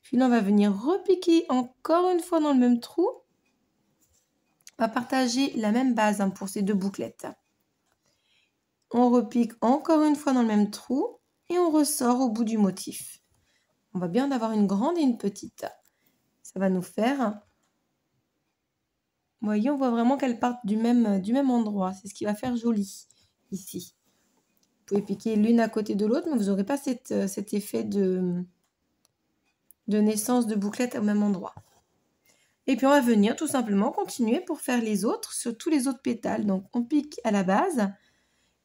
Puis là, on va venir repiquer encore une fois dans le même trou. On va partager la même base pour ces 2 bouclettes. On repique encore une fois dans le même trou et on ressort au bout du motif. On va bien en avoir une grande et une petite. Ça va nous faire... Vous voyez, on voit vraiment qu'elles partent du même endroit. C'est ce qui va faire joli ici. Vous pouvez piquer l'une à côté de l'autre, mais vous n'aurez pas cet effet de naissance de bouclette au même endroit. Et puis on va venir tout simplement continuer pour faire les autres sur tous les autres pétales. Donc on pique à la base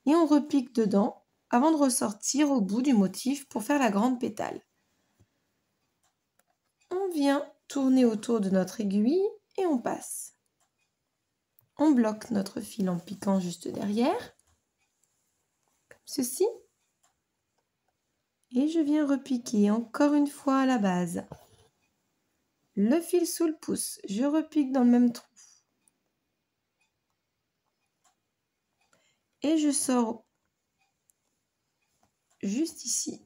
et on repique dedans avant de ressortir au bout du motif pour faire la grande pétale. On vient tourner autour de notre aiguille et on passe. On bloque notre fil en piquant juste derrière, comme ceci. Et je viens repiquer encore une fois à la base. Le fil sous le pouce, je repique dans le même trou. Et je sors juste ici,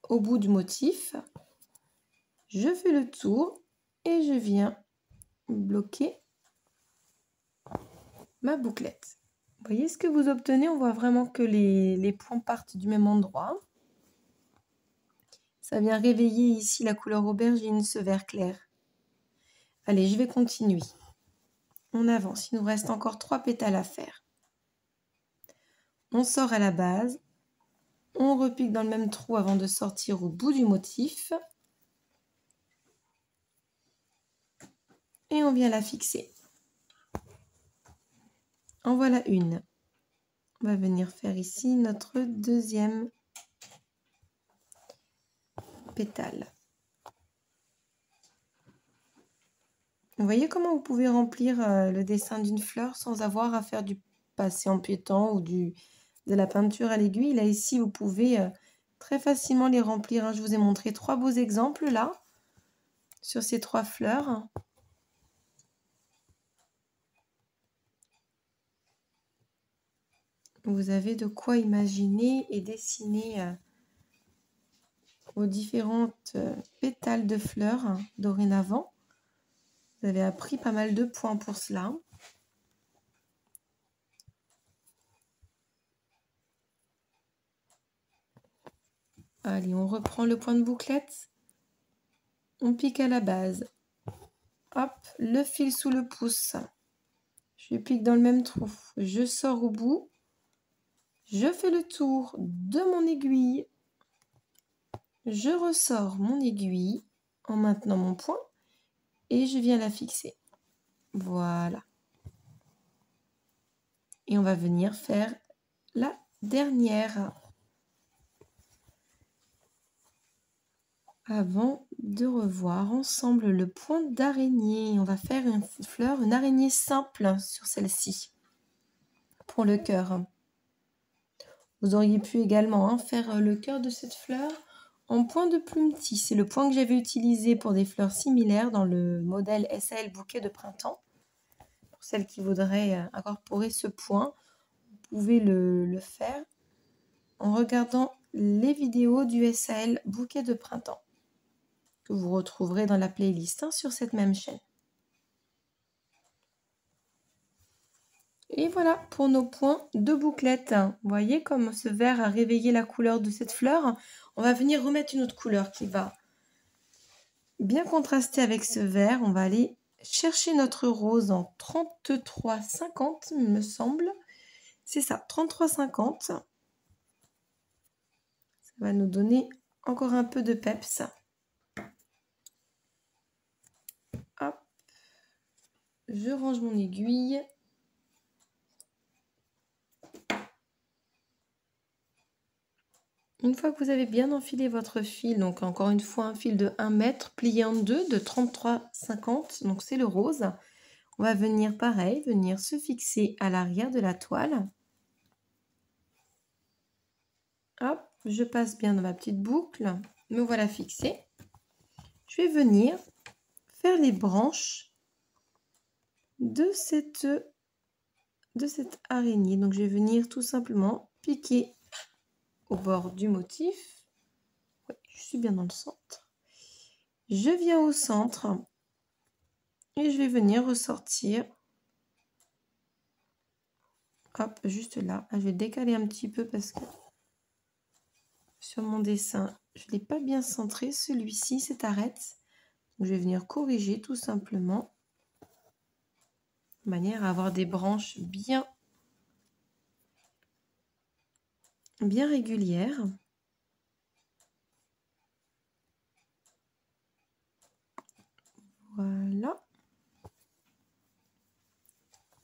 au bout du motif. Je fais le tour et je viens bloquer ma bouclette. Vous voyez ce que vous obtenez? On voit vraiment que les points partent du même endroit. Ça vient réveiller ici la couleur aubergine, ce vert clair. Allez, je vais continuer. On avance, il nous reste encore 3 pétales à faire. On sort à la base, on repique dans le même trou avant de sortir au bout du motif. Et on vient la fixer. En voilà une. On va venir faire ici notre deuxième pétale. Vous voyez comment vous pouvez remplir le dessin d'une fleur sans avoir à faire du passé en piétant ou de la peinture à l'aiguille. Là, ici, vous pouvez très facilement les remplir. Je vous ai montré 3 beaux exemples là, sur ces 3 fleurs. Vous avez de quoi imaginer et dessiner vos différentes pétales de fleurs dorénavant. Vous avez appris pas mal de points pour cela. Allez, on reprend le point de bouclette. On pique à la base. Hop, le fil sous le pouce. Je pique dans le même trou. Je sors au bout. Je fais le tour de mon aiguille. Je ressors mon aiguille en maintenant mon point et je viens la fixer. Voilà. Et on va venir faire la dernière avant de revoir ensemble le point d'araignée. On va faire une fleur, une araignée simple sur celle-ci pour le cœur. Vous auriez pu également faire le cœur de cette fleur en point de plumetis. C'est le point que j'avais utilisé pour des fleurs similaires dans le modèle SAL bouquet de printemps. Pour celles qui voudraient incorporer ce point, vous pouvez le faire en regardant les vidéos du SAL bouquet de printemps que vous retrouverez dans la playlist sur cette même chaîne. Et voilà pour nos points de bouclette. Vous voyez comme ce vert a réveillé la couleur de cette fleur. On va venir remettre une autre couleur qui va bien contraster avec ce vert. On va aller chercher notre rose en 33,50 il me semble. C'est ça, 33,50. Ça va nous donner encore un peu de peps. Hop. Je range mon aiguille. Une fois que vous avez bien enfilé votre fil, donc encore une fois un fil de 1 mètre plié en deux de 33,50, donc c'est le rose. On va venir pareil, venir se fixer à l'arrière de la toile. Hop, je passe bien dans ma petite boucle, me voilà fixée. Je vais venir faire les branches de cette araignée. Donc je vais venir tout simplement piquer au bord du motif. Ouais, je suis bien dans le centre. Je viens au centre et je vais venir ressortir. Hop, juste là. Je vais décaler un petit peu parce que sur mon dessin, je ne l'ai pas bien centré. Celui-ci, cette arête. Donc, je vais venir corriger tout simplement. De manière à avoir des branches bien régulières. Voilà.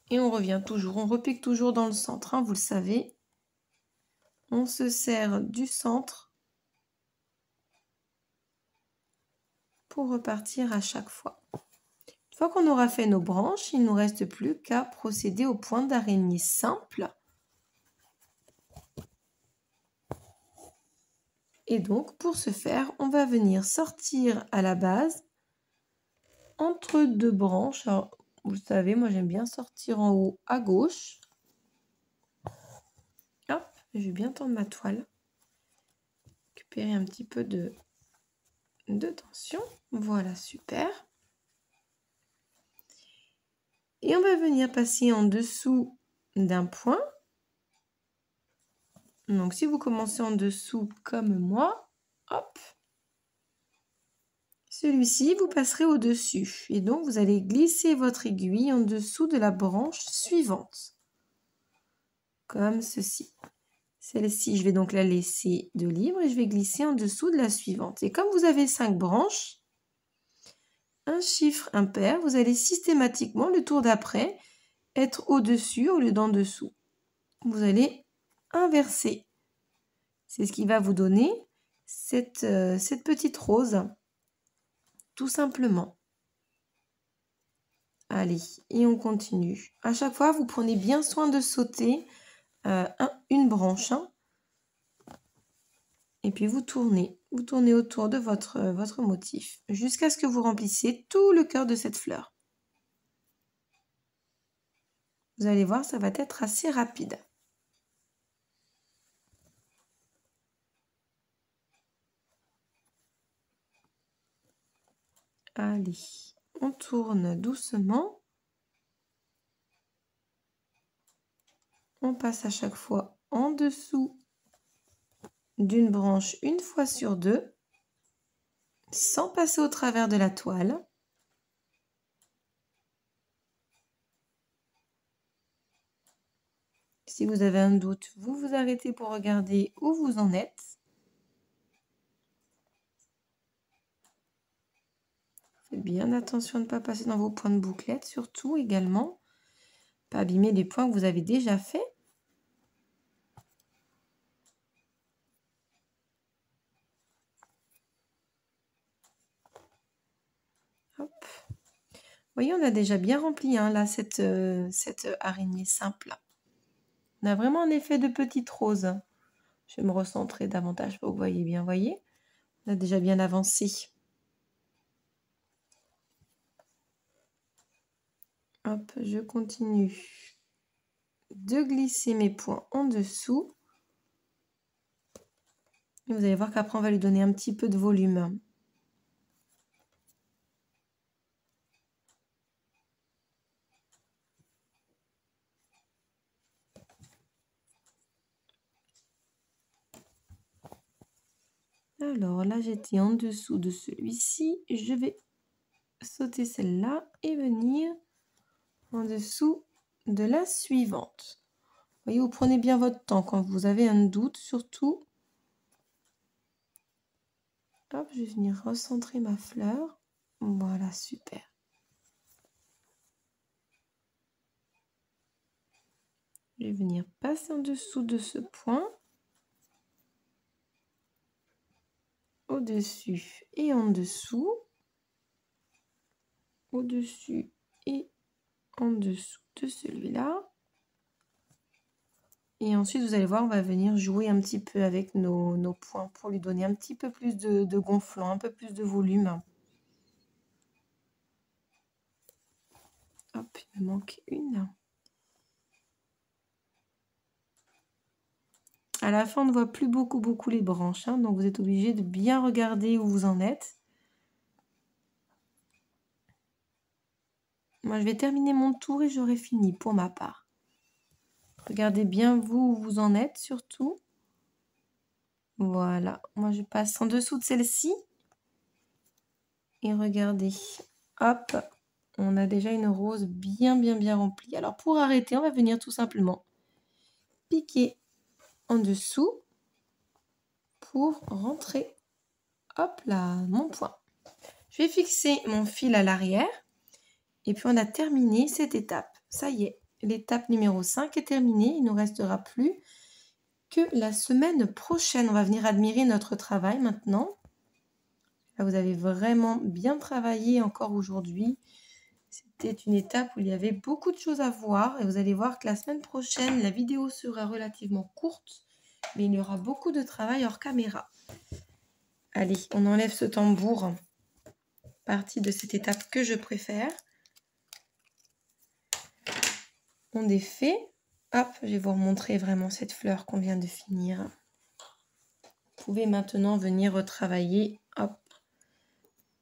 Et on revient toujours, on repique toujours dans le centre, vous le savez. On se sert du centre pour repartir à chaque fois. Une fois qu'on aura fait nos branches, il ne nous reste plus qu'à procéder au point d'araignée simple. Et donc, pour ce faire, on va venir sortir à la base entre deux branches. Alors, vous le savez, moi j'aime bien sortir en haut à gauche. Hop, je vais bien tendre ma toile. Récupérer un petit peu de tension. Voilà, super. Et on va venir passer en dessous d'un point. Donc, si vous commencez en dessous comme moi, hop, celui-ci, vous passerez au-dessus. Et donc, vous allez glisser votre aiguille en dessous de la branche suivante. Comme ceci. Celle-ci, je vais donc la laisser de libre et je vais glisser en dessous de la suivante. Et comme vous avez 5 branches, un chiffre impair, vous allez systématiquement, le tour d'après, être au-dessus au lieu d'en dessous. Vous allez inverser. C'est ce qui va vous donner cette petite rose, tout simplement. Allez, et on continue. À chaque fois, vous prenez bien soin de sauter une branche. Hein. Et puis vous tournez autour de votre motif jusqu'à ce que vous remplissiez tout le cœur de cette fleur. Vous allez voir, ça va être assez rapide. Allez, on tourne doucement. On passe à chaque fois en dessous d'une branche une fois sur deux, sans passer au travers de la toile. Si vous avez un doute, vous vous arrêtez pour regarder où vous en êtes. Faites bien attention de ne pas passer dans vos points de bouclette, surtout également. Pas abîmer les points que vous avez déjà faits. Hop. Vous voyez, on a déjà bien rempli hein, là, cette araignée simple. On a vraiment un effet de petite rose. Je vais me recentrer davantage pour que vous voyez bien. Voyez, on a déjà bien avancé. Hop, je continue de glisser mes points en dessous. Et vous allez voir qu'après, on va lui donner un petit peu de volume. Alors là, j'étais en dessous de celui-ci. Je vais sauter celle-là et venir en dessous de la suivante. Vous voyez, vous prenez bien votre temps quand vous avez un doute, surtout. Hop, je vais venir recentrer ma fleur. Voilà, super. Je vais venir passer en dessous de ce point. Au-dessus et en dessous. Au-dessus et en dessous de celui-là. Et ensuite, vous allez voir, on va venir jouer un petit peu avec nos points pour lui donner un petit peu plus de gonflant, un peu plus de volume. Hop, il me manque une. À la fin, on ne voit plus beaucoup les branches, hein, donc vous êtes obligé de bien regarder où vous en êtes. Moi, je vais terminer mon tour et j'aurai fini pour ma part. Regardez bien vous où vous en êtes, surtout. Voilà, moi je passe en dessous de celle-ci. Et regardez, hop, on a déjà une rose bien remplie. Alors pour arrêter, on va venir tout simplement piquer en dessous pour rentrer, hop là, mon point. Je vais fixer mon fil à l'arrière et puis on a terminé cette étape. Ça y est, l'étape numéro 5 est terminée. Il ne nous restera plus que la semaine prochaine. On va venir admirer notre travail maintenant. Là, vous avez vraiment bien travaillé encore aujourd'hui. C'était une étape où il y avait beaucoup de choses à voir. Et vous allez voir que la semaine prochaine, la vidéo sera relativement courte. Mais il y aura beaucoup de travail hors caméra. Allez, on enlève ce tambour. Partie de cette étape que je préfère. On défait. Hop, je vais vous remontrer vraiment cette fleur qu'on vient de finir. Vous pouvez maintenant venir retravailler, hop,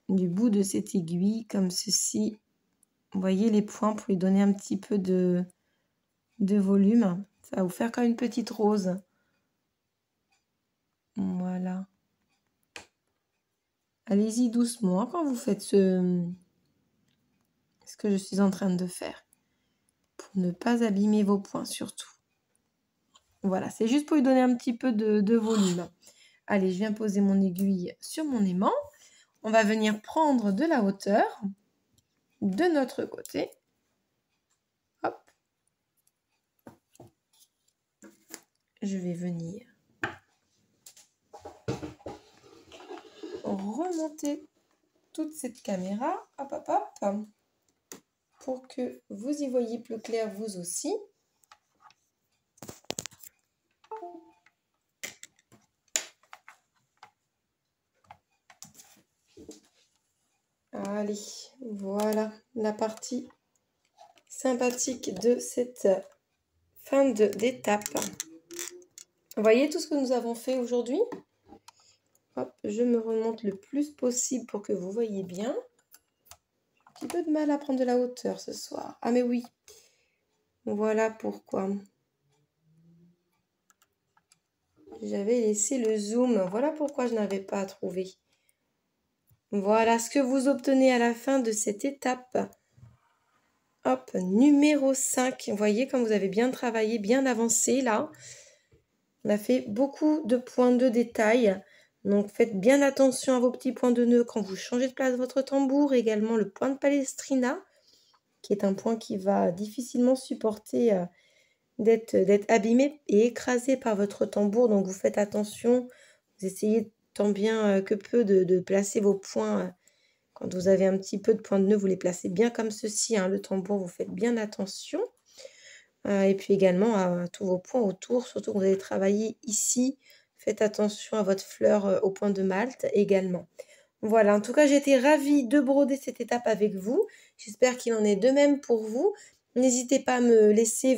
du bout de cette aiguille, comme ceci. Vous voyez les points pour lui donner un petit peu de volume. Ça va vous faire comme une petite rose. Voilà. Allez-y doucement quand vous faites ce que je suis en train de faire. Pour ne pas abîmer vos points surtout. Voilà, c'est juste pour lui donner un petit peu de volume. Allez, je viens poser mon aiguille sur mon aimant. On va venir prendre de la hauteur de notre côté. Hop. Je vais venir remonter toute cette caméra. Hop, hop, hop. Pour que vous y voyez plus clair vous aussi. Allez, voilà la partie sympathique de cette fin d'étape. Vous voyez tout ce que nous avons fait aujourd'hui? Hop, je me remonte le plus possible pour que vous voyez bien. Un petit peu de mal à prendre de la hauteur ce soir. Ah mais oui, voilà pourquoi. J'avais laissé le zoom. Voilà pourquoi je n'avais pas trouvé. Voilà ce que vous obtenez à la fin de cette étape. Hop, numéro 5. Vous voyez comme vous avez bien travaillé, bien avancé là. On a fait beaucoup de points de détail. Donc faites bien attention à vos petits points de nœud quand vous changez de place votre tambour. Également le point de palestrina, qui est un point qui va difficilement supporter d'être abîmé et écrasé par votre tambour. Donc vous faites attention. Vous essayez tant bien que peu de placer vos points. Quand vous avez un petit peu de points de nœud, vous les placez bien comme ceci. Hein. Le tambour, vous faites bien attention. Et puis également à tous vos points autour, surtout quand vous allez travailler ici. Faites attention à votre fleur au point de Malte également. Voilà, en tout cas, j'ai été ravie de broder cette étape avec vous. J'espère qu'il en est de même pour vous. N'hésitez pas à me laisser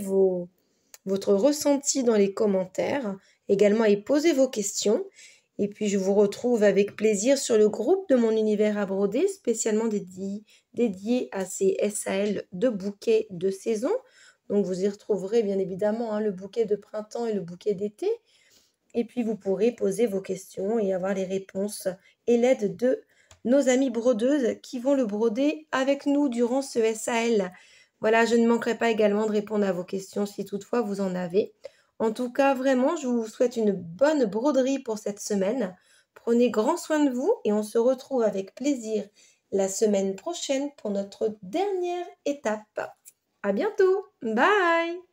votre ressenti dans les commentaires. Également à y poser vos questions. Et puis, je vous retrouve avec plaisir sur le groupe de mon univers à broder, spécialement dédié à ces SAL de bouquets de saison. Donc, vous y retrouverez bien évidemment le bouquet de printemps et le bouquet d'été. Et puis, vous pourrez poser vos questions et avoir les réponses et l'aide de nos amies brodeuses qui vont le broder avec nous durant ce SAL. Voilà, je ne manquerai pas également de répondre à vos questions si toutefois vous en avez. En tout cas, vraiment, je vous souhaite une bonne broderie pour cette semaine. Prenez grand soin de vous et on se retrouve avec plaisir la semaine prochaine pour notre dernière étape. À bientôt. Bye!